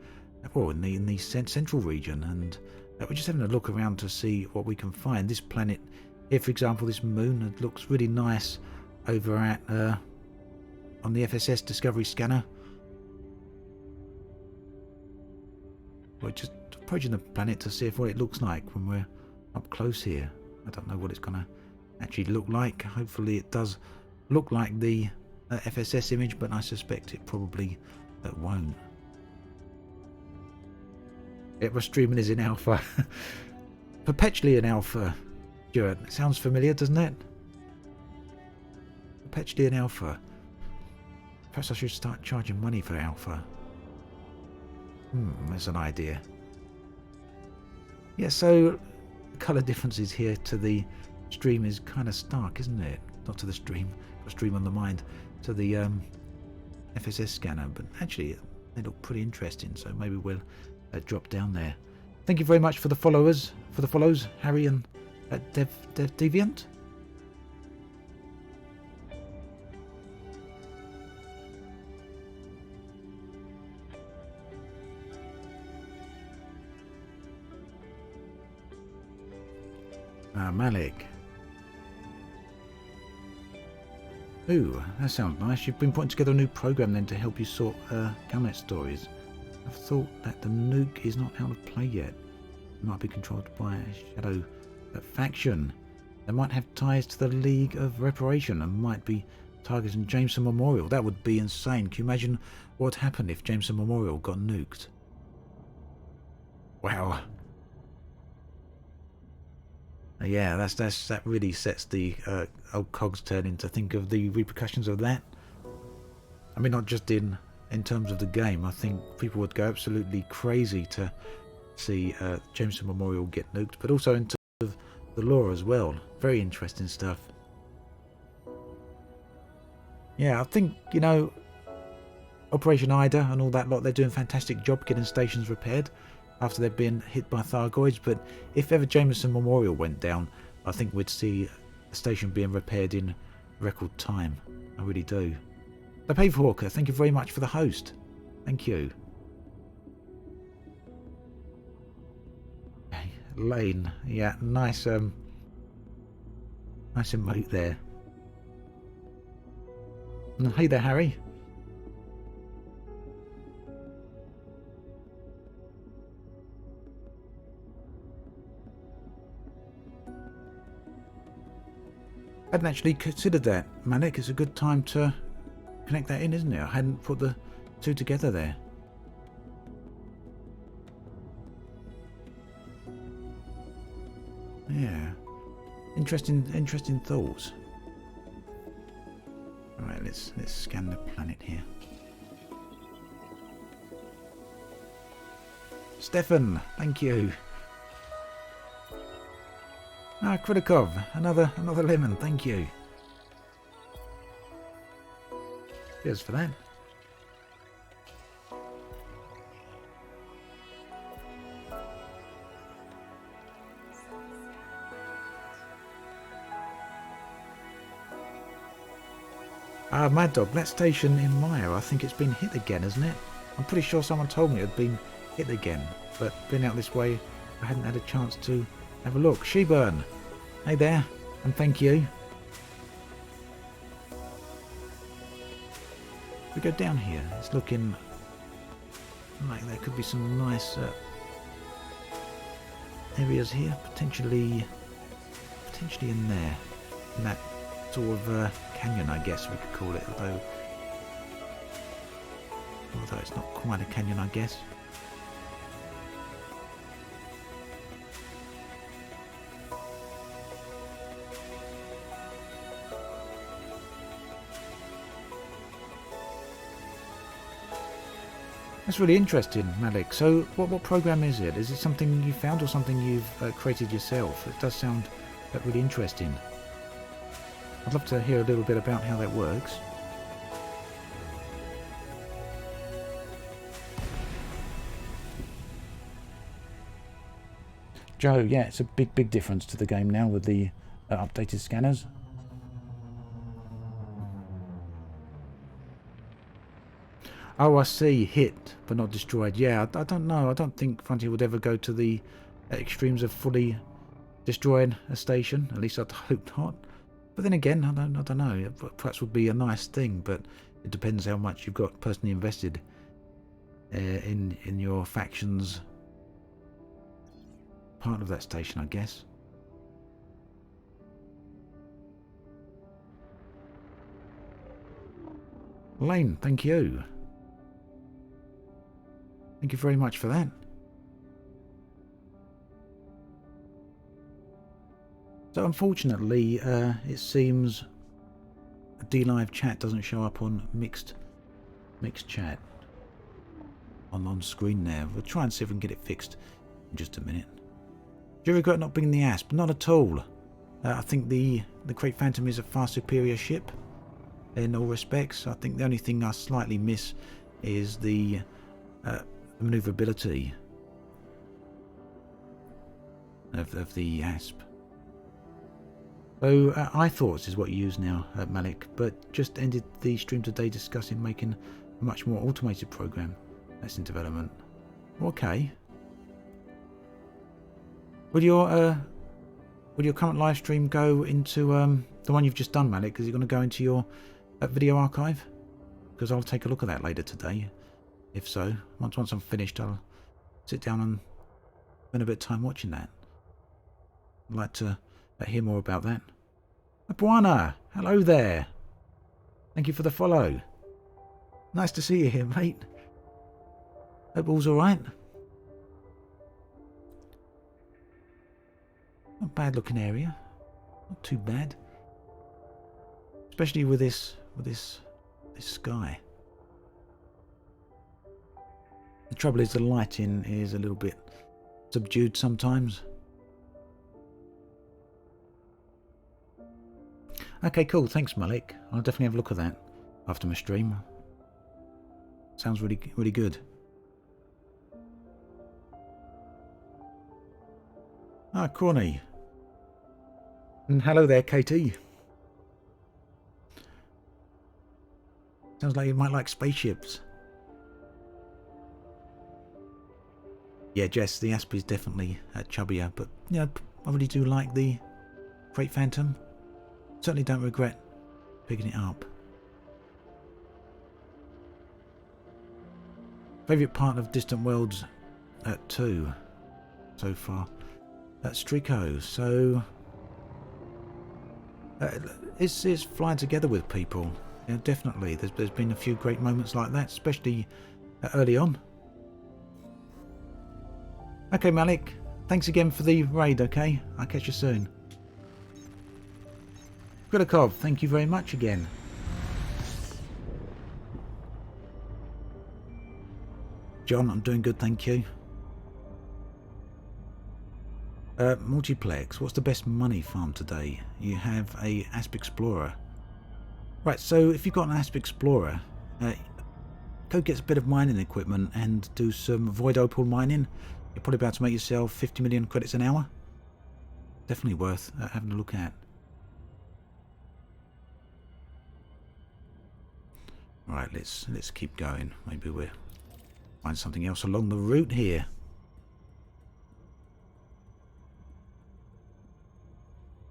well, in the central region, and We're just having a look around to see what we can find. This planet here, for example, this moon, it looks really nice over at on the FSS Discovery scanner. We're just approaching the planet to see what it looks like when we're up close here. I don't know what it's going to actually look like. Hopefully it does look like the FSS image, but I suspect it probably won't. It was streaming is in alpha. Perpetually in alpha, Stuart. It sounds familiar, doesn't it? Perpetually in alpha. Perhaps I should start charging money for alpha. That's an idea. Yeah, so the colour differences here to the stream is kind of stark, isn't it? Not to the stream, but stream on the mind, to the FSS scanner. But actually, they look pretty interesting, so maybe we'll drop down there. Thank you very much for the followers, Harry and Dev Deviant. Malik. Ooh, that sounds nice. You've been putting together a new program then to help you sort Galnet stories. I've thought that the nuke is not out of play yet. It might be controlled by a shadow faction. They might have ties to the League of Reparation and might be targeting Jameson Memorial. That would be insane. Can you imagine what happened if Jameson Memorial got nuked? Wow. Yeah, that really sets the old cogs turning to think of the repercussions of that. I mean, not just in terms of the game. I think people would go absolutely crazy to see Jameson Memorial get nuked, but also in terms of the lore as well. Very interesting stuff. Yeah, I think, you know, Operation Ida and all that lot, they're doing a fantastic job getting stations repaired after they've been hit by Thargoids, but if ever Jameson Memorial went down, I think we'd see the station being repaired in record time. I really do. The Pavehawker, thank you very much for the host. Thank you. Lane, yeah, nice nice emote there. And hey there, Harry. I hadn't actually considered that, Malik. It's a good time to connect that in, isn't it? I hadn't put the two together there. Yeah. Interesting thoughts. Alright, let's scan the planet here. Stefan, thank you. Ah, Kritikov, another lemon, thank you. Cheers for that. Ah, Mad Dog, that station in Maya, I think it's been hit again, hasn't it? I'm pretty sure someone told me it had been hit again, but being out this way, I hadn't had a chance to have a look. Sheburn, hey there, and thank you. If we go down here, it's looking like there could be some nice areas here, potentially in there, in that sort of canyon, I guess we could call it, although it's not quite a canyon, I guess. That's really interesting, Malik. So what program is it? Is it something you found or something you've created yourself? It does sound really interesting. I'd love to hear a little bit about how that works. Joe, yeah, it's a big difference to the game now with the updated scanners. Oh, I see. Hit, but not destroyed. Yeah, I don't know. I don't think Frontier would ever go to the extremes of fully destroying a station. At least I'd hope not. But then again, I don't know. Perhaps would be a nice thing, but it depends how much you've got personally invested in your faction's part of that station, I guess. Lane, thank you. Thank you very much for that. So unfortunately, it seems DLive chat doesn't show up on mixed chat on screen there. We'll try and see if we can get it fixed in just a minute. Do you regret not bringing the Asp? Not at all. I think the Great Phantom is a far superior ship in all respects. I think the only thing I slightly miss is the maneuverability of the Asp. So iThoughts is what you use now, Malik, but just ended the stream today discussing making a much more automated program that's in development. Okay. Will your current live stream go into the one you've just done, Malik? Is it going to go into your video archive? Because I'll take a look at that later today. If so, once I'm finished, I'll sit down and spend a bit of time watching that. I'd like to hear more about that. Buana, hello there. Thank you for the follow. Nice to see you here, mate. Hope all's alright. Not a bad looking area. Not too bad. Especially with this sky. The trouble is the lighting is a little bit subdued sometimes. Okay, cool. Thanks, Malik. I'll definitely have a look at that after my stream. Sounds really, really good. Ah, Corny. And hello there, Katie. Sounds like you might like spaceships. Yeah, Jess, the Asp is definitely chubbier, but you know, I really do like the Great Phantom. Certainly don't regret picking it up. Favourite part of Distant Worlds 2 so far? Strico. So it's flying together with people. Yeah, definitely. There's been a few great moments like that, especially early on. Okay, Malik. Thanks again for the raid, okay? I'll catch you soon. Gridakov, thank you very much again. John, I'm doing good, thank you. Multiplex, what's the best money farm today? You have a Asp Explorer. Right, so if you've got an Asp Explorer, go get a bit of mining equipment and do some void opal mining. You're probably about to make yourself 50 million credits an hour. Definitely worth having a look at. Right, let's keep going. Maybe we'll find something else along the route here.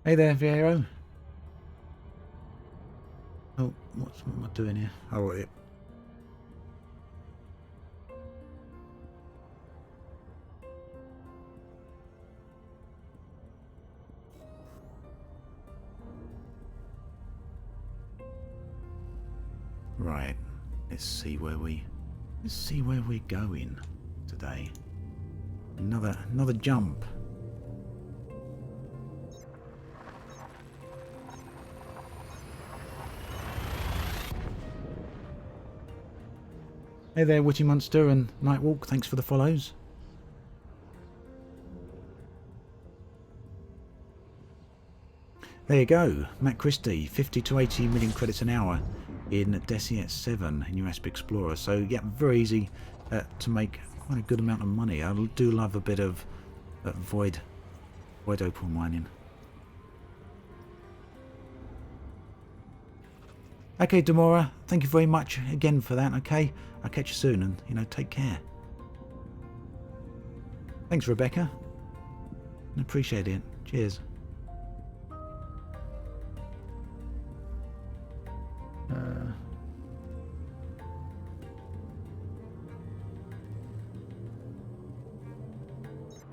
Hey there, Vieiro. Oh, what am I doing here? Oh, yeah. Right, let's see where we're going today. Another jump. Hey there, Witty Monster and Nightwalk, thanks for the follows. There you go, Matt Christie, 50 to 80 million credits an hour in Desiat 7 in your Asp Explorer. So yeah, very easy to make quite a good amount of money. I do love a bit of void opal mining. Okay, Demora, thank you very much again for that. Okay, I'll catch you soon, and take care. Thanks, Rebecca. Appreciate it. Cheers.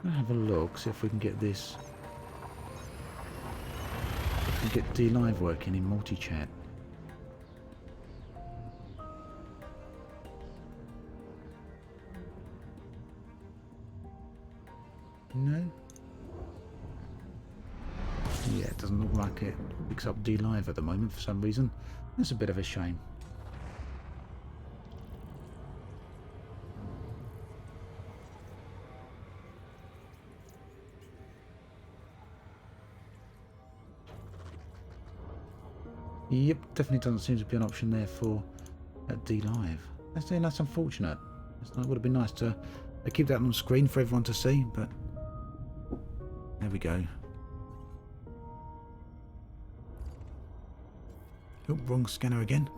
I'll have a look, see if we can get this. If we can get D Live working in multi-chat. No? Yeah, it doesn't look like it picks up D Live at the moment for some reason. That's a bit of a shame. Yep, definitely doesn't seem to be an option there for D Live. That's unfortunate. It would have been nice to keep that on screen for everyone to see, but there we go. Oh, wrong scanner again.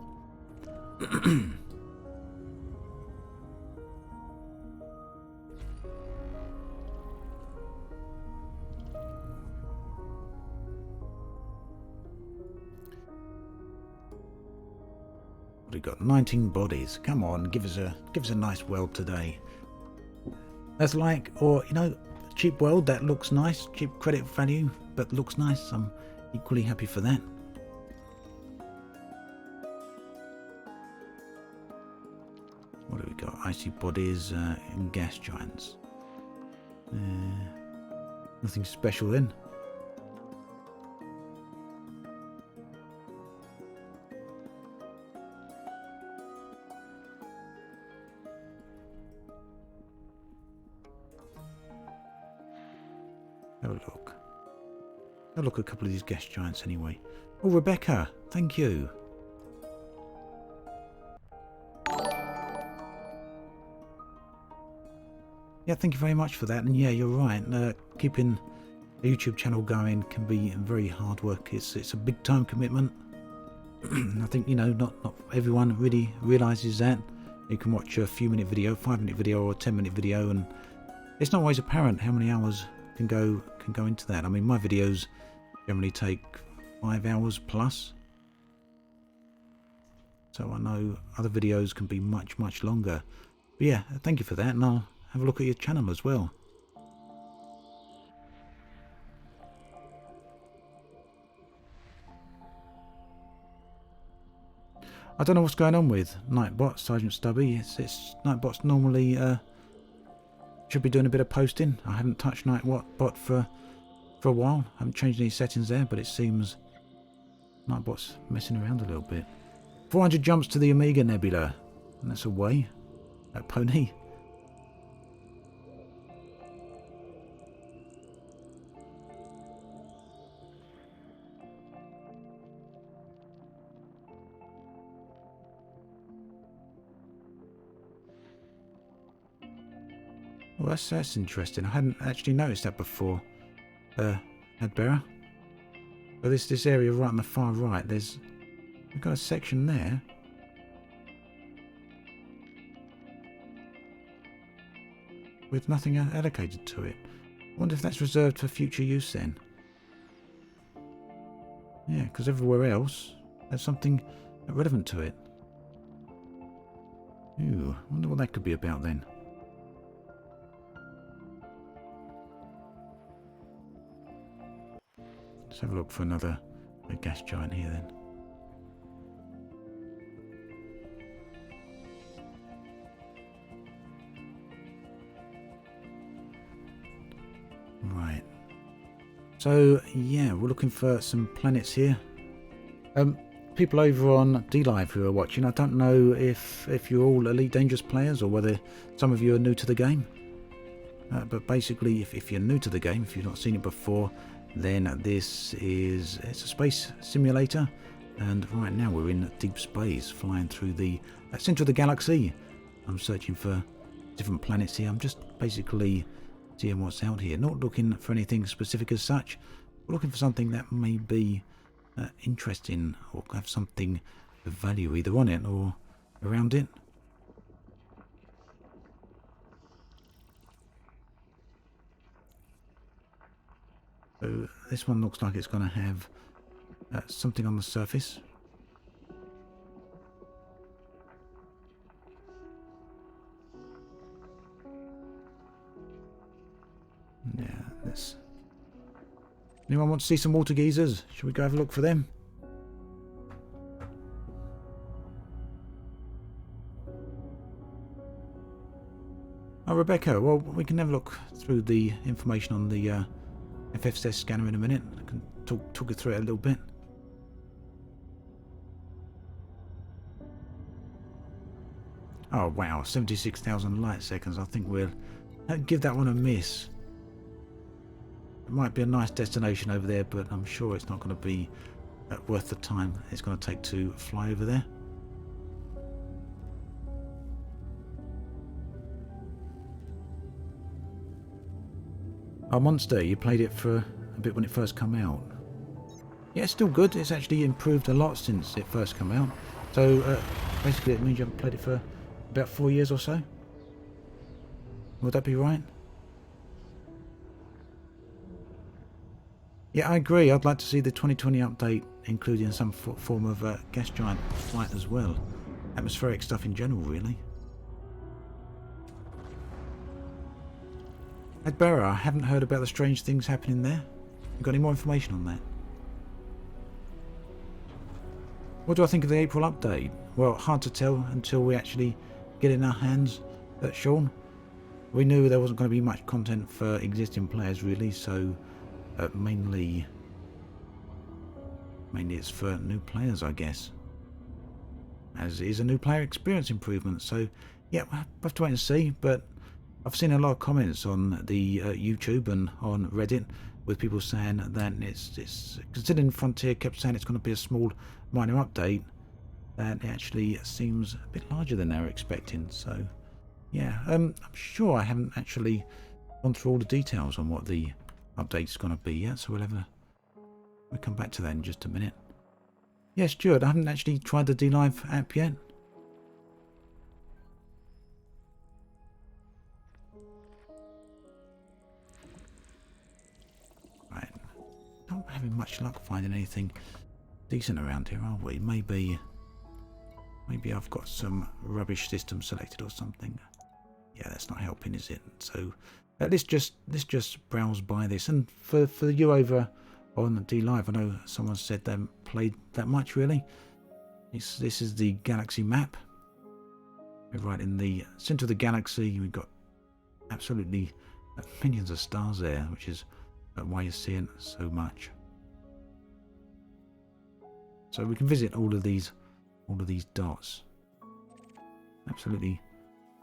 We've got 19 bodies. Come on, give us a nice world today. That's like, or you know, cheap world that looks nice, cheap credit value, but looks nice. I'm equally happy for that. What do we got? Icy bodies and gas giants. Nothing special then. Have a look. Have a look at a couple of these gas giants anyway. Oh, Rebecca, thank you. Yeah, thank you very much for that. And yeah, you're right. Keeping a YouTube channel going can be very hard work. It's a big time commitment. I think, you know, not everyone really realises that. You can watch a few minute video, 5-minute video or a 10-minute video, and it's not always apparent how many hours can go into that. I mean, my videos generally take 5 hours plus. So I know other videos can be much longer. But yeah, thank you for that, and I'll have a look at your channel as well. I don't know what's going on with Nightbot, Sergeant Stubby. It's Nightbot's normally should be doing a bit of posting. I haven't touched Nightbot for a while. I haven't changed any settings there, but it seems Nightbot's messing around a little bit. 400 jumps to the Omega Nebula, and that's away. That pony. Well, that's interesting. I hadn't actually noticed that before. Adbera. But this area right on the far right, we've got a section there. With nothing allocated to it. I wonder if that's reserved for future use then. Yeah, because everywhere else there's something relevant to it. Ooh, I wonder what that could be about then. Let's have a look for another gas giant here then. Right. So yeah, we're looking for some planets here. People over on D-Live who are watching, I don't know if you're all Elite Dangerous players or whether some of you are new to the game. But basically, if you're new to the game, if you've not seen it before, then it's a space simulator, and right now we're in deep space, flying through the centre of the galaxy. I'm searching for different planets here. I'm just basically seeing what's out here, not looking for anything specific as such. We're looking for something that may be interesting or have something of value either on it or around it. So this one looks like it's going to have something on the surface. Yeah, this. Anyone want to see some water geysers? Should we go have a look for them? Oh, Rebecca, well, we can have a look through the information on the FFS scanner in a minute. I can talk you through it a little bit. Oh, wow, 76,000 light seconds. I think we'll give that one a miss. It might be a nice destination over there, but I'm sure it's not going to be worth the time it's going to take to fly over there. Oh, Monster, you played it for a bit when it first came out. Yeah, it's still good. It's actually improved a lot since it first came out. So, basically it means you haven't played it for about 4 years or so. Would that be right? Yeah, I agree. I'd like to see the 2020 update including some form of gas giant flight as well. Atmospheric stuff in general, really. Adbera, I haven't heard about the strange things happening there. You got any more information on that? What do I think of the April update? Well, hard to tell until we actually get it in our hands. Sean, we knew there wasn't going to be much content for existing players really, so mainly it's for new players, I guess. As it is a new player experience improvement, so yeah, we'll have to wait and see, but I've seen a lot of comments on the YouTube and on Reddit with people saying that it's considering Frontier kept saying it's going to be a small minor update, that it actually seems a bit larger than they were expecting. So yeah, I'm sure I haven't actually gone through all the details on what the update's going to be yet, so we'll come back to that in just a minute. Yeah, Stuart, I haven't actually tried the D-Live app yet. Right, not having much luck finding anything decent around here, are we? Maybe I've got some rubbish system selected or something. Yeah, that's not helping, is it? So let's just browse by this. And for you over on D-Live, I know someone said they haven't played that much really. This is the galaxy map. We're right in the center of the galaxy. We've got absolutely millions of stars there, which is why you're seeing so much. So we can visit all of these dots. Absolutely,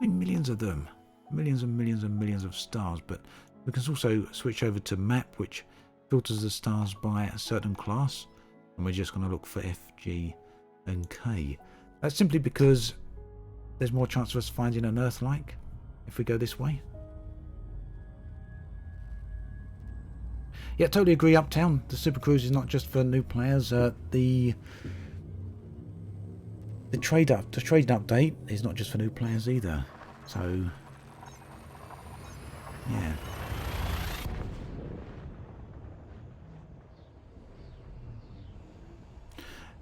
millions of them, millions and millions and millions of stars. But we can also switch over to map, which filters the stars by a certain class, and we're just going to look for F, G, and K. That's simply because there's more chance of us finding an Earth-like if we go this way. Yeah, totally agree, Uptown. The Super Cruise is not just for new players. The trading update is not just for new players either. So yeah.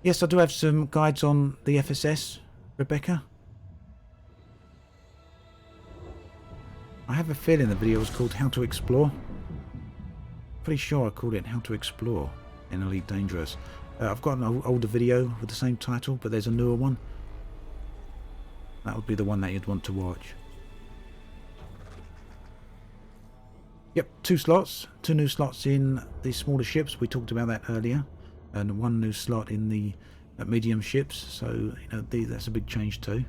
Yes, I do have some guides on the FSS, Rebecca. I have a feeling the video was called How to Explore. Pretty sure I called it How to Explore in Elite Dangerous. I've got an older video with the same title, but there's a newer one. That would be the one that you'd want to watch. Yep, two new slots in the smaller ships. We talked about that earlier. And one new slot in the medium ships, so you know that's a big change too.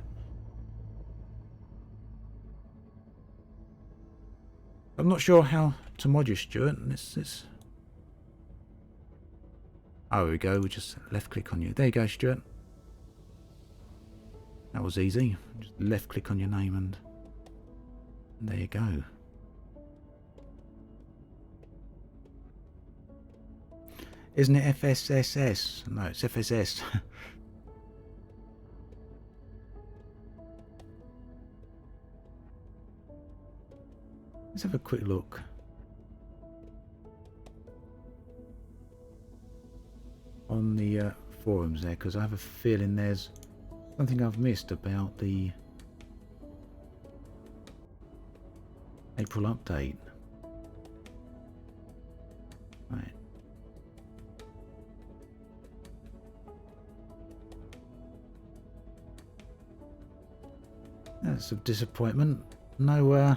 I'm not sure how to mod you, Stuart. Oh, here we go. We just left click on you. There you go, Stuart. That was easy. Just left click on your name and there you go. Isn't it FSSS? No, it's FSS. Let's have a quick look. on the forums there, because I have a feeling there's something I've missed about the April update. Right. That's a disappointment. No,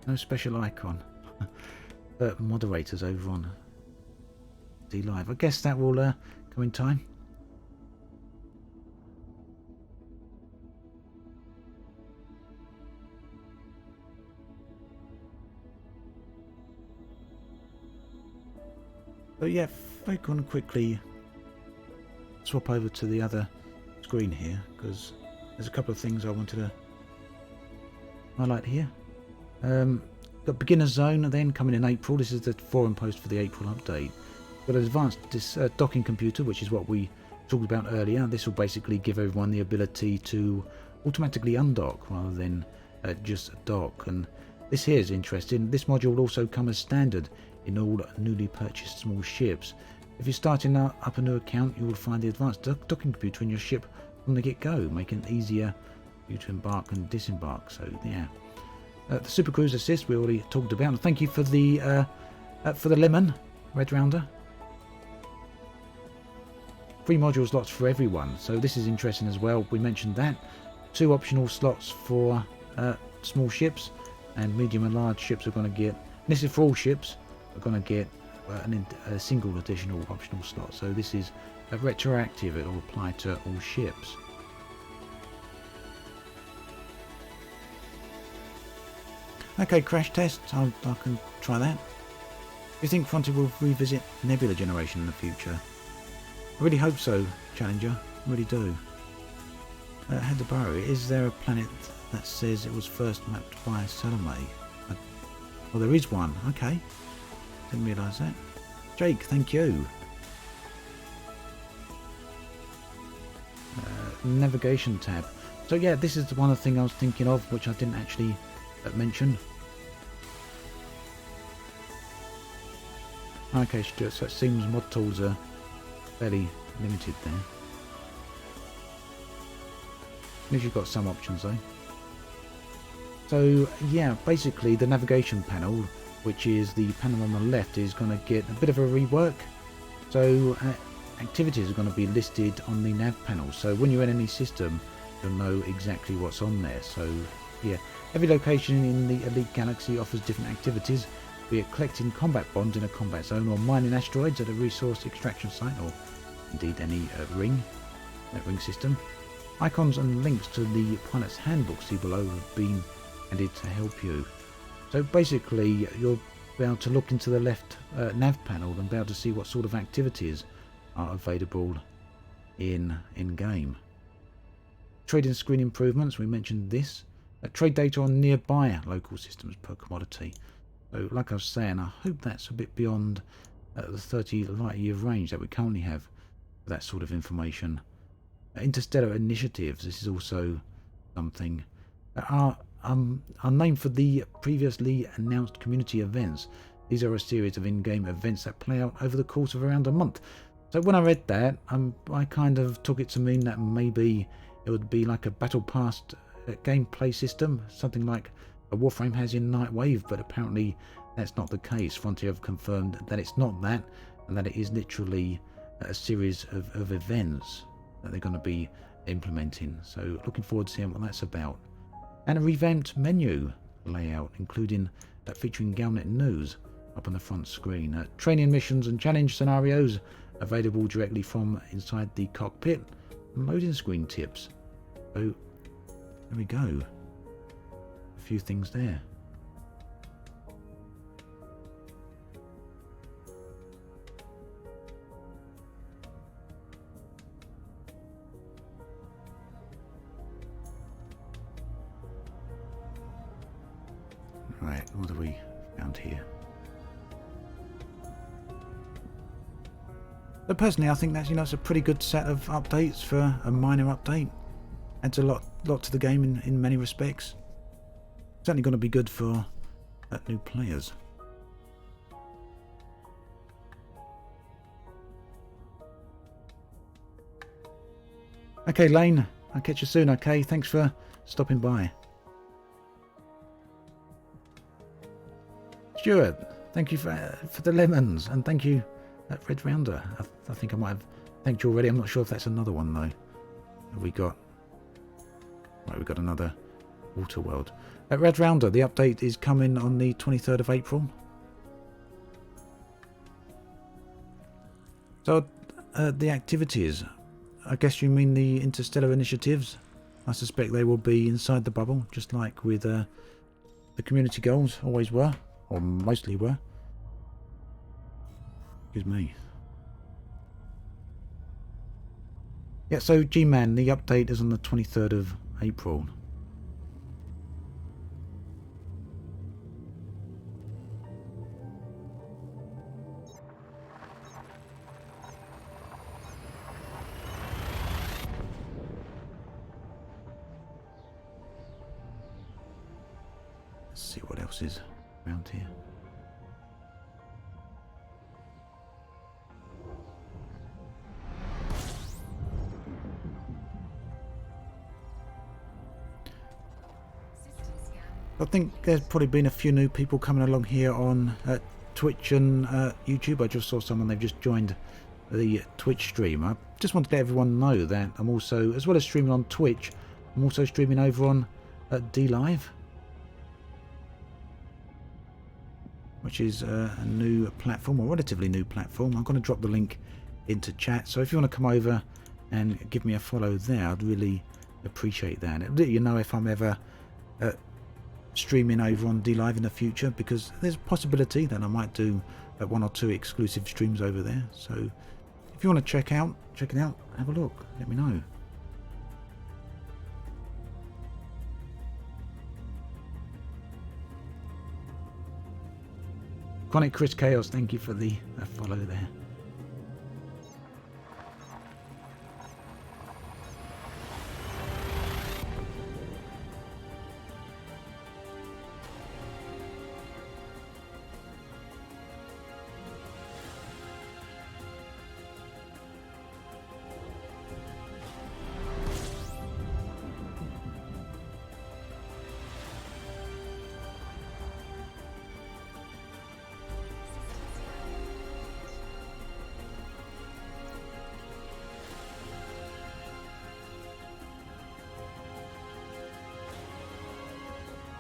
no special icon. Moderators over on D Live. I guess that will come in time. But yeah, if I can quickly swap over to the other screen here, because there's a couple of things I wanted to highlight here. Got beginner zone, and then coming in April. This is the forum post for the April update. Got an advanced docking computer, which is what we talked about earlier. This will basically give everyone the ability to automatically undock rather than just dock. And this here is interesting. This module will also come as standard in all newly purchased small ships. If you're starting up a new account, you will find the advanced docking computer in your ship from the get-go, making it easier for you to embark and disembark. So yeah. The Super Cruise Assist we already talked about. And thank you for the lemon, Red Rounder. 3 module slots for everyone, so this is interesting as well. We mentioned that. 2 optional slots for small ships, and medium and large ships are going to get, and this is for all ships, are going to get a single additional optional slot. So this is retroactive, it will apply to all ships. Okay, crash test, I can try that. Do you think Frontier will revisit Nebula generation in the future? I really hope so, Challenger, I really do. Had to borrow it. Is there a planet that says it was first mapped by Salome? Well, there is one, okay. Didn't realise that. Jake, thank you. Navigation tab. So yeah, this is one of the things I was thinking of, which I didn't actually mention. Okay, Stuart, so it seems mod tools are fairly limited there. At least you've got some options though. So yeah, basically the navigation panel, which is the panel on the left, is going to get a bit of a rework. So activities are going to be listed on the nav panel, so when you're in any system you'll know exactly what's on there. So yeah, every location in the Elite Galaxy offers different activities, be it collecting combat bonds in a combat zone, or mining asteroids at a resource extraction site, or indeed any ring system. Icons and links to the pilot's handbook see below have been added to help you. So basically you'll be able to look into the left nav panel and be able to see what sort of activities are available in game. Trading screen improvements, we mentioned this. Trade data on nearby local systems per commodity. So like I was saying, I hope that's a bit beyond the 30 light year range that we currently have for that sort of information. Interstellar initiatives, this is also something. Are named for the previously announced community events. These are a series of in-game events that play out over the course of around a month. So when I read that, I kind of took it to mean that maybe it would be like a battle pass gameplay system, something like a Warframe has in Nightwave, but apparently that's not the case. Frontier have confirmed that it's not that, and that it is literally a series of events that they're going to be implementing. So looking forward to seeing what that's about. And a revamped menu layout, including featuring Galnet news up on the front screen. Training missions and challenge scenarios available directly from inside the cockpit. And loading screen tips. So there we go. A few things there. Right, what have we found here? But personally, I think that's it's a pretty good set of updates for a minor update. Adds a lot to the game in many respects. Certainly going to be good for new players. Okay, Lane, I'll catch you soon, okay? Thanks for stopping by. Stuart, thank you for the lemons, and thank you, Red Rounder. I think I might have thanked you already. I'm not sure if that's another one, though. Have we got... Right, we've got another Water World. Red Rounder, the update is coming on the 23rd of April. So, the activities, I guess you mean the interstellar initiatives? I suspect they will be inside the bubble, just like with the community goals always were, or mostly were. Excuse me. Yeah, so G-Man, the update is on the 23rd of April. Let's see what else is around here. I think there's probably been a few new people coming along here on Twitch and YouTube. I just saw someone, they've just joined the Twitch stream. I just want to let everyone know that I'm also, as well as streaming on Twitch, I'm also streaming over on D-Live, which is a new platform, or relatively new platform. I'm going to drop the link into chat, so if you want to come over and give me a follow there, I'd really appreciate that. It'll let you know if I'm ever streaming over on D-Live in the future, because there's a possibility that I might do 1 or 2 exclusive streams over there. So if you want to check it out, have a look, let me know. Chronic Chris Chaos, thank you for the follow there.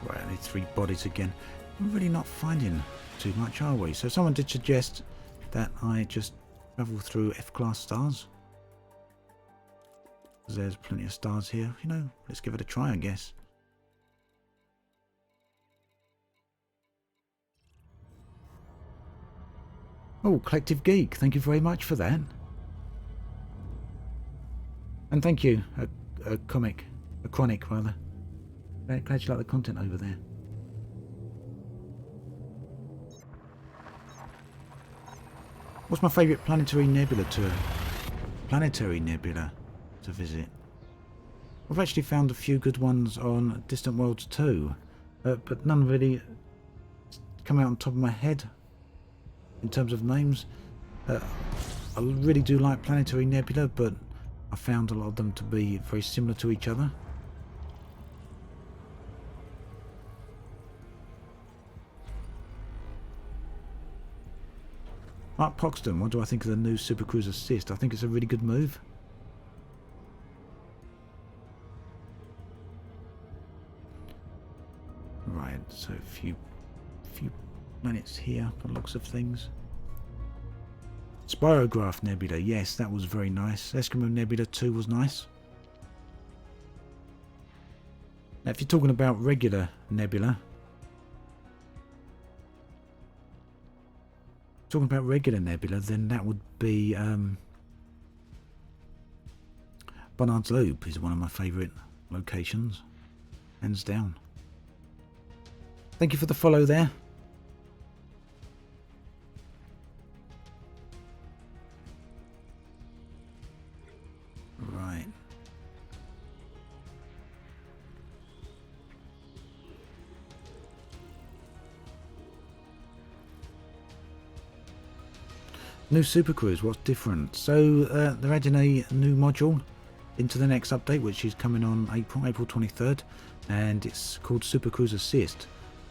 Right, I need 3 bodies again. We're really not finding too much, are we? So someone did suggest that I just travel through F-class stars. There's plenty of stars here. You know, let's give it a try, I guess. Oh, Collective Geek, thank you very much for that. And thank you, a Chronic rather. Glad you like the content over there. What's my favourite planetary nebula to visit? I've actually found a few good ones on Distant Worlds too, but none really come out on top of my head in terms of names. I really do like planetary nebula, but I found a lot of them to be very similar to each other. Mark Poxton, what do I think of the new Super Cruise Assist? I think it's a really good move. Right, so a few planets here, by the looks of things. Spirograph Nebula, yes, that was very nice. Eskimo Nebula 2 was nice. Now, if you're talking about regular nebula, then that would be Barnard's Loop is one of my favourite locations, hands down. Thank you for the follow there. Right. New Super Cruise, what's different? So they're adding a new module into the next update, which is coming on April 23rd, and it's called Super Cruise Assist.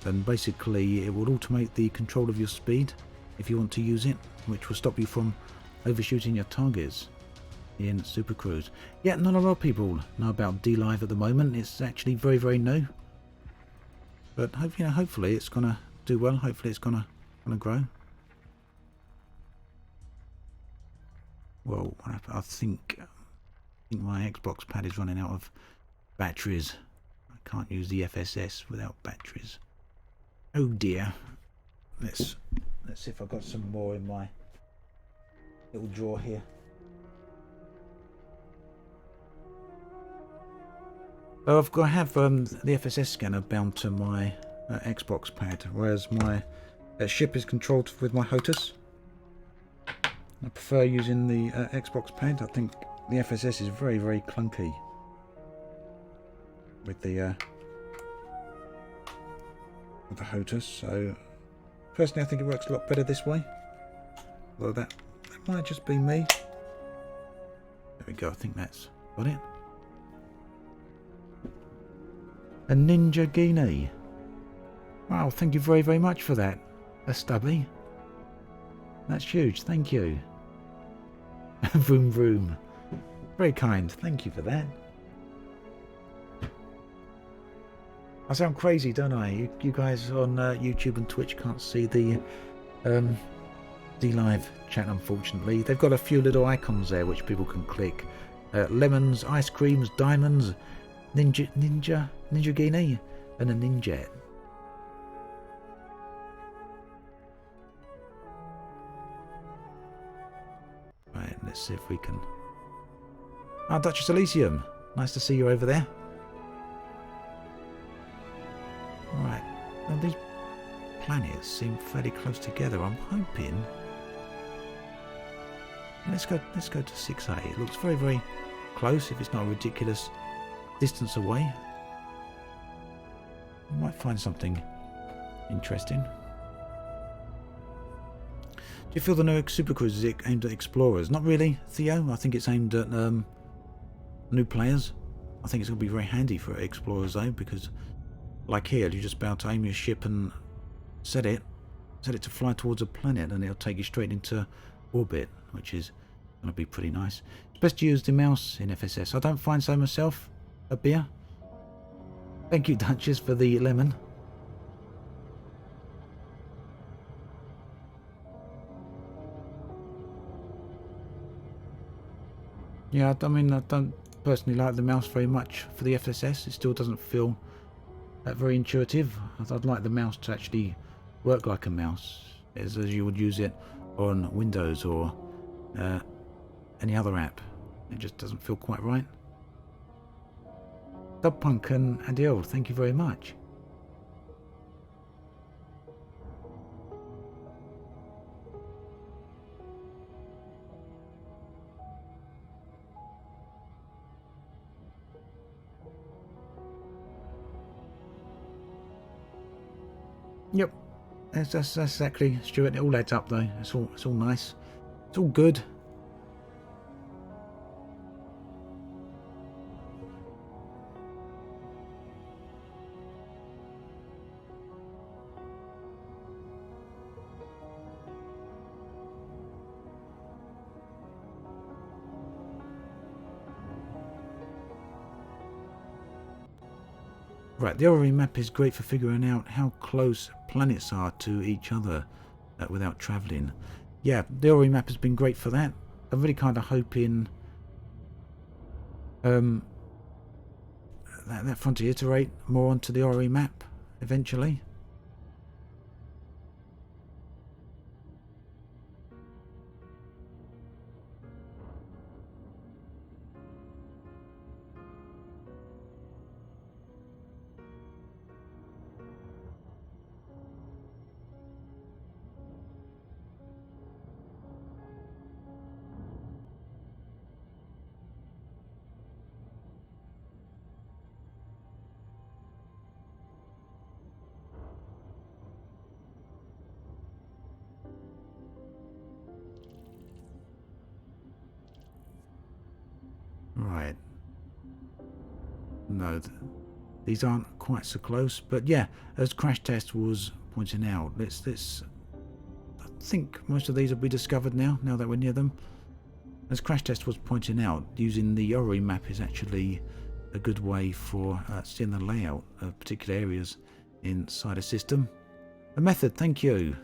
And basically it will automate the control of your speed if you want to use it, which will stop you from overshooting your targets in Super Cruise. Yeah, not a lot of people know about D-Live at the moment. It's actually very, very new, but hopefully it's gonna do well. Hopefully it's gonna grow. Well, I think my Xbox pad is running out of batteries. I can't use the FSS without batteries. Oh dear. Let's see if I've got some more in my little drawer here. So I have the FSS scanner bound to my Xbox pad, whereas my ship is controlled with my HOTAS. I prefer using the Xbox pad. I think the FSS is very, very clunky with the HOTAS. So personally, I think it works a lot better this way. Although that might just be me. There we go. I think that's got it. A Ninja Guinea. Wow, thank you very, very much for that. A stubby. That's huge, thank you. Vroom vroom. Very kind, thank you for that. I sound crazy, don't I? You guys on YouTube and Twitch can't see the D-Live chat, unfortunately. They've got a few little icons there which people can click. Lemons, ice creams, diamonds, Ninja Guinea, and a Ninja. Right, let's see if we can... Ah, Duchess Elysium. Nice to see you over there. Right, now these planets seem fairly close together. I'm hoping... Let's go to 6A. It looks very, very close, if it's not a ridiculous distance away. We might find something interesting. Do you feel the new Super Cruise is aimed at explorers? Not really, Theo. I think it's aimed at new players. I think it's going to be very handy for explorers though, because like here, you're just about to aim your ship and set it to fly towards a planet, and it'll take you straight into orbit, which is going to be pretty nice. It's best to use the mouse in FSS. I don't find so myself. A beer. Thank you, Duchess, for the lemon. Yeah, I mean, I don't personally like the mouse very much for the FSS. It still doesn't feel very intuitive. I'd like the mouse to actually work like a mouse, as you would use it on Windows or any other app. It just doesn't feel quite right. Dubpunk and Adiel, thank you very much. Yep, that's exactly, Stuart. It all adds up though. It's all nice. It's all good. Right, the orrery map is great for figuring out how close planets are to each other without travelling. Yeah, the orrery map has been great for that. I'm really kind of hoping that Frontier iterate more onto the orrery map eventually. No, these aren't quite so close. But yeah, as Crash Test was pointing out, let's. I think most of these will be discovered now that we're near them. As Crash Test was pointing out, using the orrery map is actually a good way for seeing the layout of particular areas inside a system. A method, thank you.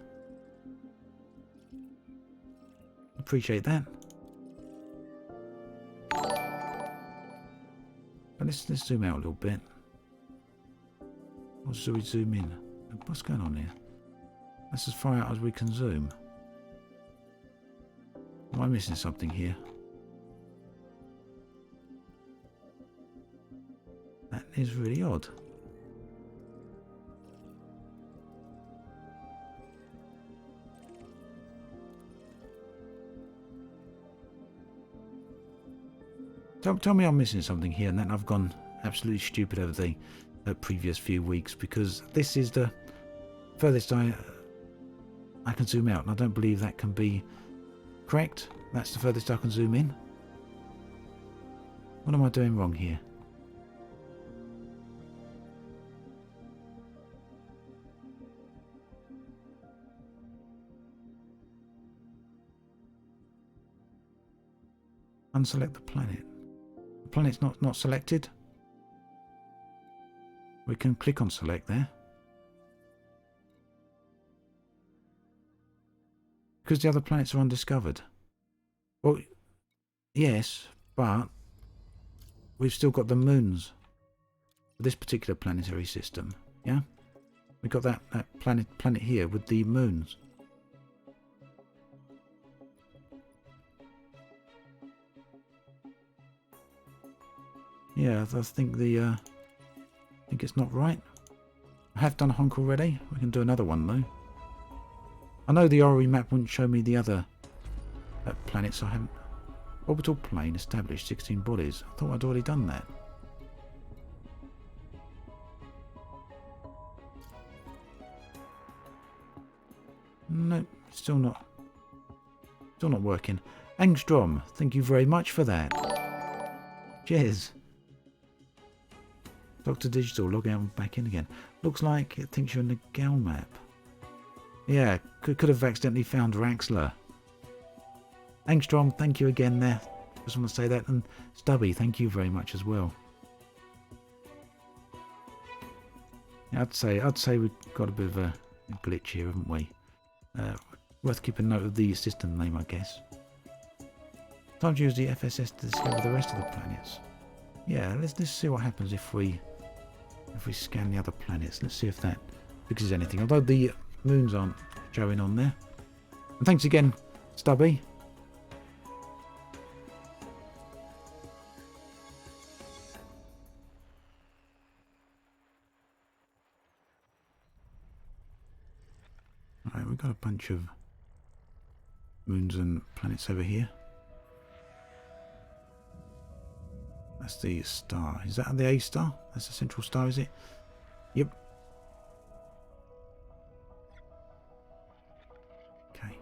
Appreciate that. But let's zoom out a little bit. Or should we zoom in? What's going on here? That's as far out as we can zoom. Am I missing something here? That is really odd. Tell me I'm missing something here and then I've gone absolutely stupid over the previous few weeks, because this is the furthest I can zoom out, and I don't believe that can be correct. That's the furthest I can zoom in. What am I doing wrong here? Unselect the planet. The planet's not selected. We can click on select there. Because the other planets are undiscovered. Well, yes, but we've still got the moons for this particular planetary system. Yeah, we've got that planet here with the moons. Yeah, I think I think it's not right. I have done a honk already. We can do another one though. I know the orrery map wouldn't show me the other planets. I haven't. Orbital plane established 16 bodies. I thought I'd already done that. Nope, still not working. Angstrom, thank you very much for that. Cheers. Dr. Digital, log out and back in again. Looks like it thinks you're in the Gal map. Yeah, could have accidentally found Raxler. Angstrom, thank you again there. Just want to say that. And Stubby, thank you very much as well. Yeah, I'd say we've got a bit of a glitch here, haven't we? Worth keeping note of the system name, I guess. Time to use the FSS to discover the rest of the planets. Yeah, let's see what happens if we scan the other planets. Let's see if that fixes anything. Although the moons aren't showing on there. And thanks again, Stubby. Alright, we've got a bunch of moons and planets over here. That's the star. Is that the A star? That's the central star, is it? Yep. Okay.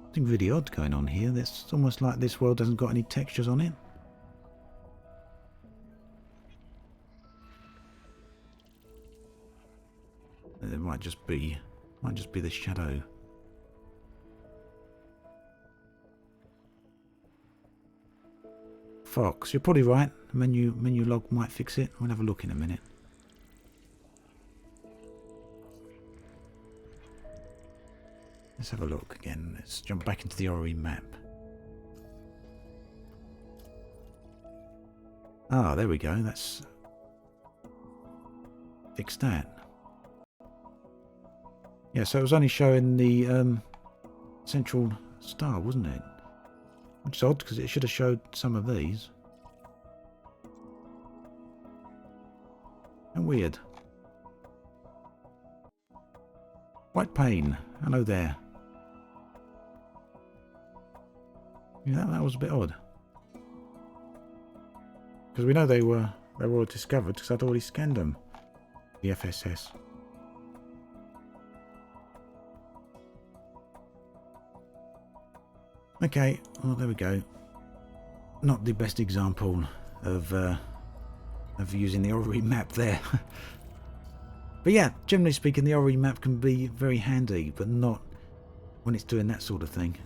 Something really odd going on here. It's almost like this world hasn't got any textures on it. It might just be the shadow. Fox, you're probably right. Menu log might fix it. We'll have a look in a minute. Let's have a look again. Let's jump back into the orrery map. Ah, there we go. That's fixed that. Yeah, so it was only showing the central star, wasn't it? Which is odd, because it should have showed some of these. And weird. White Pain, hello there. Yeah, that was a bit odd. Because we know they were all discovered, because I'd already scanned them. The FSS. Okay, well there we go. Not the best example of using the orrery map there. But yeah, generally speaking, the orrery map can be very handy, but not when it's doing that sort of thing.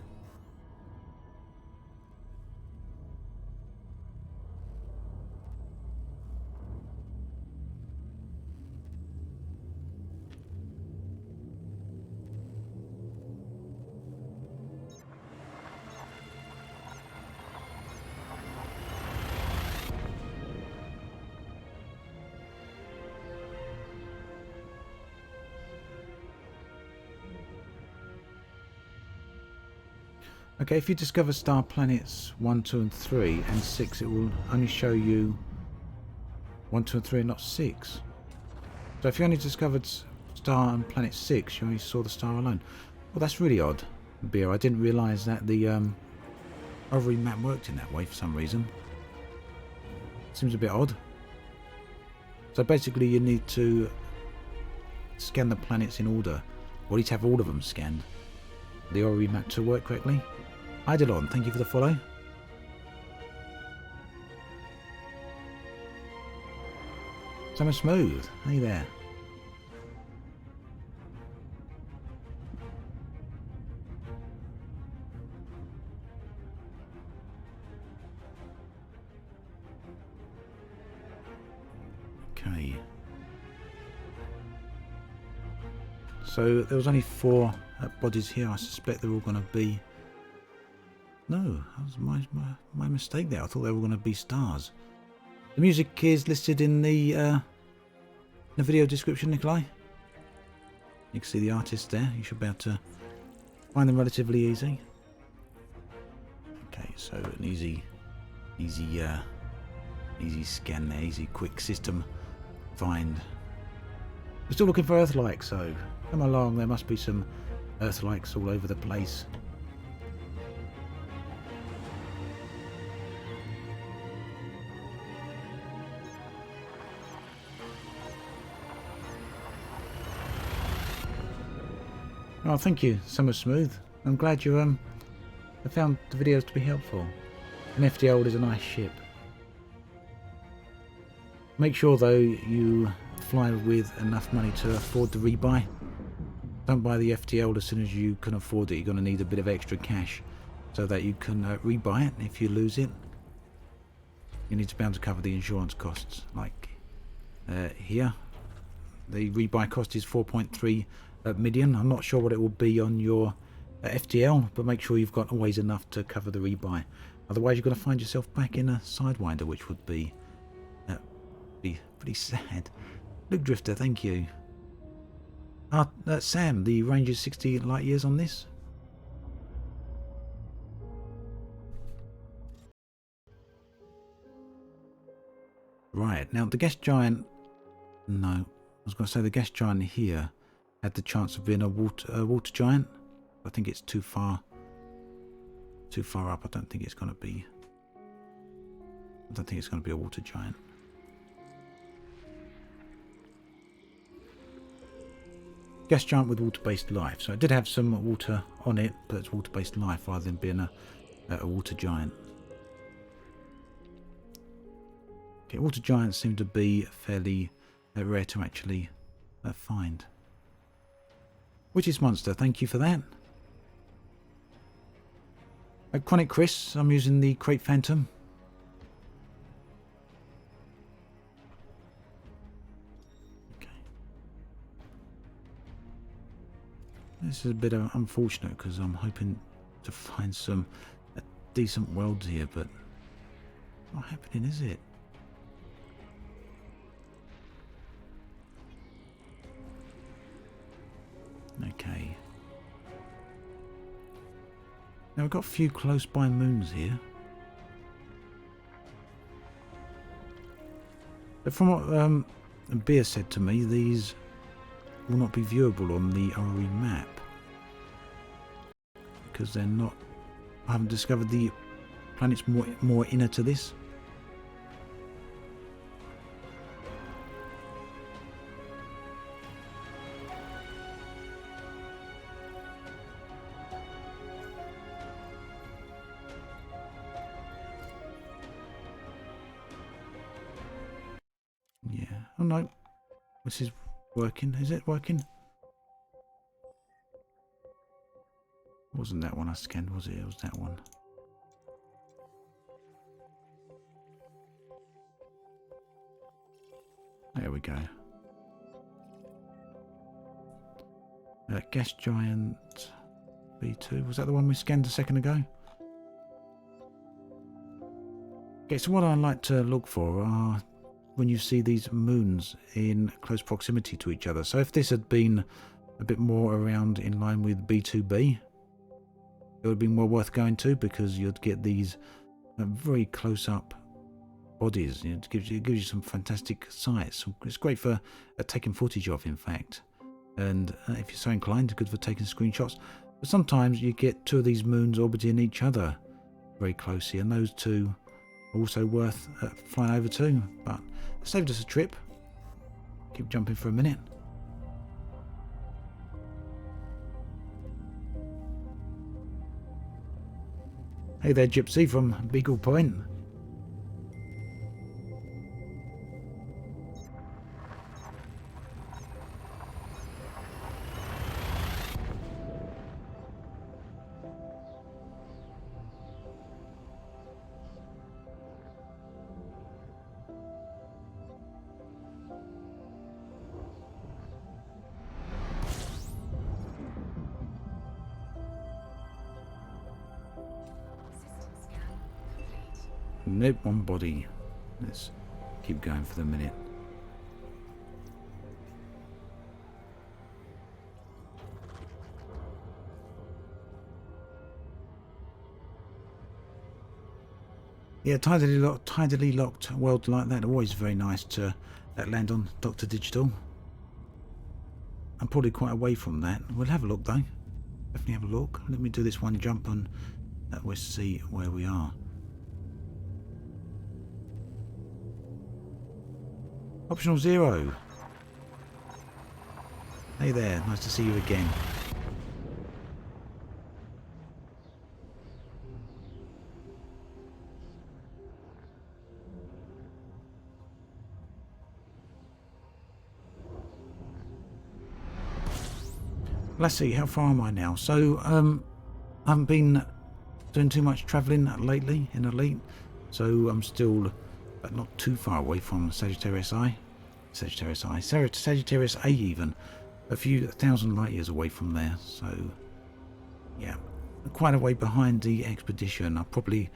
Okay, if you discover star planets 1, 2 and 3 and 6, it will only show you 1, 2 and 3 and not 6. So if you only discovered star and planet 6, you only saw the star alone. Well, that's really odd, Beer. I didn't realise that the orrery map worked in that way for some reason. Seems a bit odd. So basically you need to scan the planets in order, or at least have all of them scanned, the orrery map to work correctly. Idolon, thank you for the follow. Summer Smooth, hey there. Okay. So there was only 4 bodies here. I suspect they're all going to be... No, that was my mistake there. I thought they were going to be stars. The music is listed in the video description, Nikolai. You can see the artists there. You should be able to find them relatively easy. Okay, so an easy scan there, easy quick system find. We're still looking for Earth-like, so come along. There must be some Earth-likes all over the place. Oh, thank you, Summer Smooth. I'm glad you have found the videos to be helpful. An FDL is a nice ship. Make sure though you fly with enough money to afford the rebuy. Don't buy the FDL as soon as you can afford it. You're going to need a bit of extra cash so that you can rebuy it. If you lose it, you need to be able to cover the insurance costs. Like here, the rebuy cost is 4.3 million. I'm not sure what it will be on your FDL, but make sure you've got always enough to cover the rebuy. Otherwise, you're going to find yourself back in a Sidewinder, which would be pretty sad. Luke Drifter, thank you. Sam, the range is 60 light years on this. Right, now the gas giant... No, I was going to say the gas giant here had the chance of being a water giant. I think it's too far up. I don't think it's going to be a water giant. Gas giant with water-based life. So it did have some water on it, but it's water-based life rather than being a water giant. Okay, water giants seem to be fairly rare to actually find. Witch's Monster, thank you for that. Chronic Chris, I'm using the Crate Phantom. Okay. This is a bit unfortunate because I'm hoping to find some decent worlds here, but not happening, is it? Okay. Now we've got a few close by moons here. But from what Beer said to me, these will not be viewable on the orrery map. Because they're not... I haven't discovered the planets more inner to this. Oh no. This is working. Is it working? Wasn't that one I scanned, was it? It was that one. There we go. Gas giant B2. Was that the one we scanned a second ago? Okay, so what I like to look for are when you see these moons in close proximity to each other. So if this had been a bit more around in line with B2b, it would be more worth going to, because you'd get these very close up bodies. It gives you some fantastic sights. It's great for taking footage of, in fact. And if you're so inclined, good for taking screenshots. But sometimes you get two of these moons orbiting each other very closely, and those two are also worth flying over too. But it saved us a trip. Keep jumping for a minute. Hey there, Gypsy from Beagle Point. Nope, one body. Let's keep going for the minute. Yeah, tidally locked world like that, always very nice to land on Dr. Digital. I'm probably quite away from that. We'll have a look though. Definitely have a look. Let me do this one jump and we'll see where we are. Optional 0. Hey there, nice to see you again. Let's see, how far am I now? So, I haven't been doing too much travelling lately in Elite, so I'm still not too far away from Sagittarius A even, a few thousand light years away from there, so yeah, quite a way behind the expedition. I probably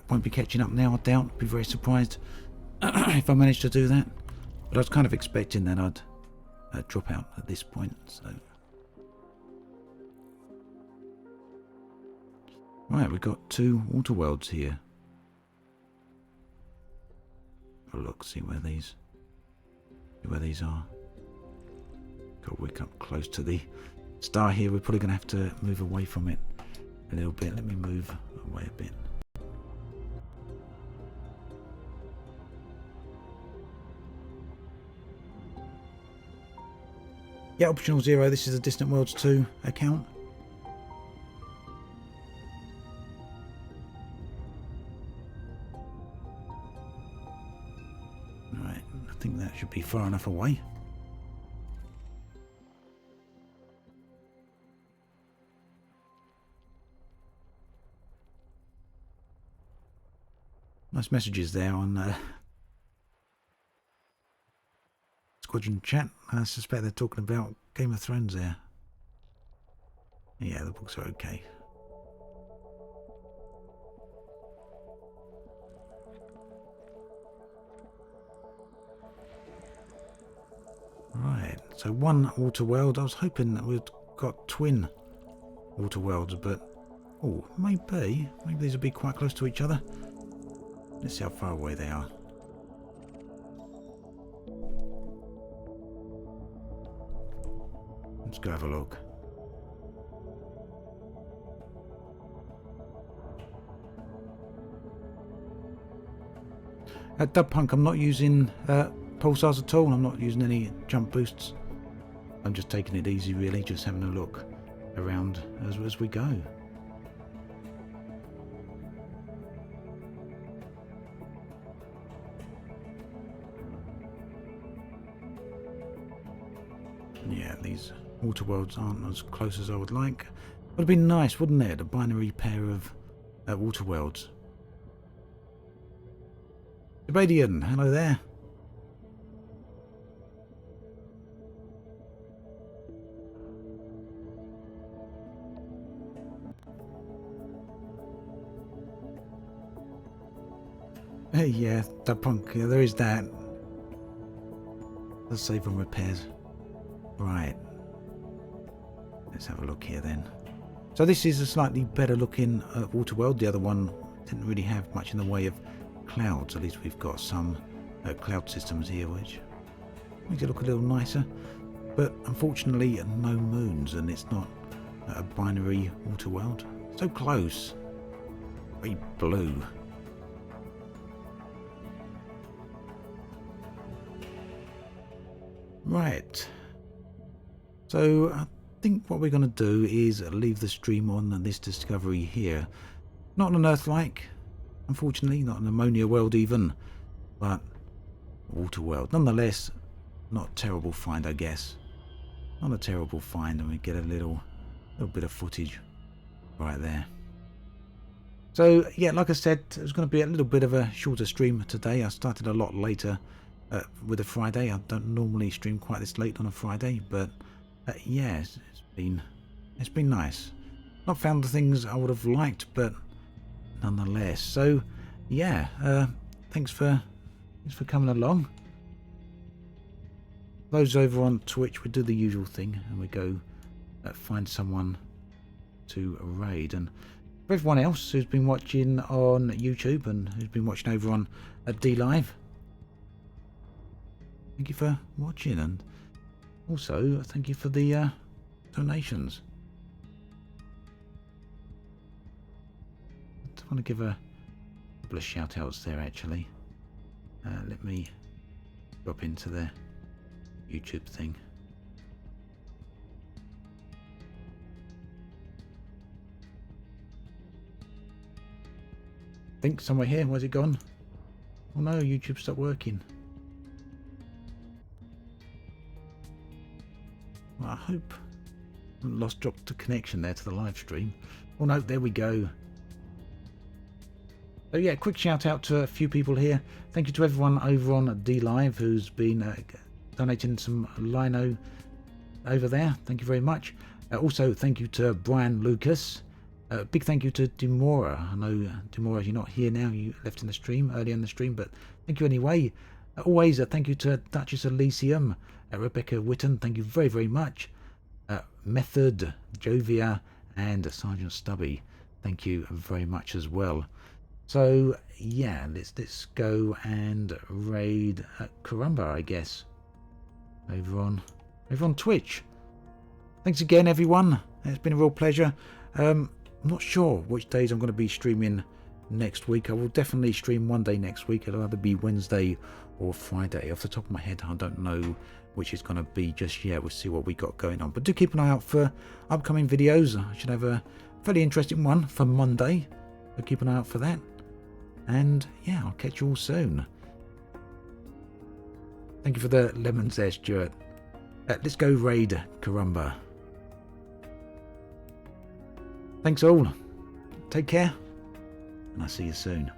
won't be catching up now, I doubt. I'd be very surprised if I managed to do that, but I was kind of expecting that I'd drop out at this point, so. Right, we've got 2 water worlds here. Have a look, see where these are. Got wick up close to the star here. We're probably going to have to move away from it a little bit. Let me move away a bit. Yeah, optional 0. This is a Distant Worlds 2 account. Right, I think that should be far enough away. Nice messages there on Squadron chat. I suspect they're talking about Game of Thrones there. Yeah, the books are okay. Right, so 1 water world. I was hoping that we'd got twin water worlds, but oh, maybe these will be quite close to each other. Let's see how far away they are. Let's go have a look. At Dub Punk, I'm not using pulsars at all. I'm not using any jump boosts. I'm just taking it easy, really, just having a look around as we go. Yeah, these water worlds aren't as close as I would like. Would have been nice, wouldn't it? A binary pair of water worlds. Debadian, hello there. Hey, yeah, that punk, yeah, there is that. Let's save on repairs. Right. Let's have a look here then. So this is a slightly better looking water world. The other one didn't really have much in the way of clouds. At least we've got some cloud systems here, which makes it look a little nicer. But unfortunately, no moons, and it's not a binary water world. So close. Very blue. Right. So I think what we're going to do is leave the stream on this discovery here. Not an Earth-like, unfortunately, not an ammonia world even, but water world. Nonetheless, not a terrible find, I guess. Not a terrible find, and we get a little bit of footage right there. So yeah, like I said, it was going to be a little bit of a shorter stream today. I started a lot later with a Friday. I don't normally stream quite this late on a Friday, but yeah, it's been nice. Not found the things I would have liked, but nonetheless. So yeah, thanks for coming along. Those over on Twitch, we do the usual thing, and we go find someone to raid. And for everyone else who's been watching on YouTube and who's been watching over on DLive, thank you for watching, and also thank you for the donations. I want to give a couple of shout outs there actually. Let me drop into the YouTube thing. I think somewhere here. Where's it gone? Oh no, YouTube stopped working. Well, I hope I haven't dropped the connection there to the live stream. Oh no, there we go. So yeah, quick shout out to a few people here. Thank you to everyone over on DLive who's been donating some lino over there. Thank you very much. Also, thank you to Brian Lucas. Big thank you to Demora. I know, Demora, you're not here now. You left in the stream, early in the stream, but thank you anyway. Always, thank you to Duchess Elysium, Rebecca Witten. Thank you very, very much. Method, Jovia, and Sergeant Stubby. Thank you very much as well. So yeah, let's go and raid Karumba, I guess. Over on Twitch. Thanks again, everyone. It's been a real pleasure. I'm not sure which days I'm going to be streaming next week. I will definitely stream one day next week. It'll either be Wednesday or Friday. Off the top of my head, I don't know which is going to be just yet. We'll see what we got going on. But do keep an eye out for upcoming videos. I should have a fairly interesting one for Monday. So keep an eye out for that. And yeah, I'll catch you all soon. Thank you for the lemons there, Stuart. Let's go raid Karumba. Thanks all. Take care. And I'll see you soon.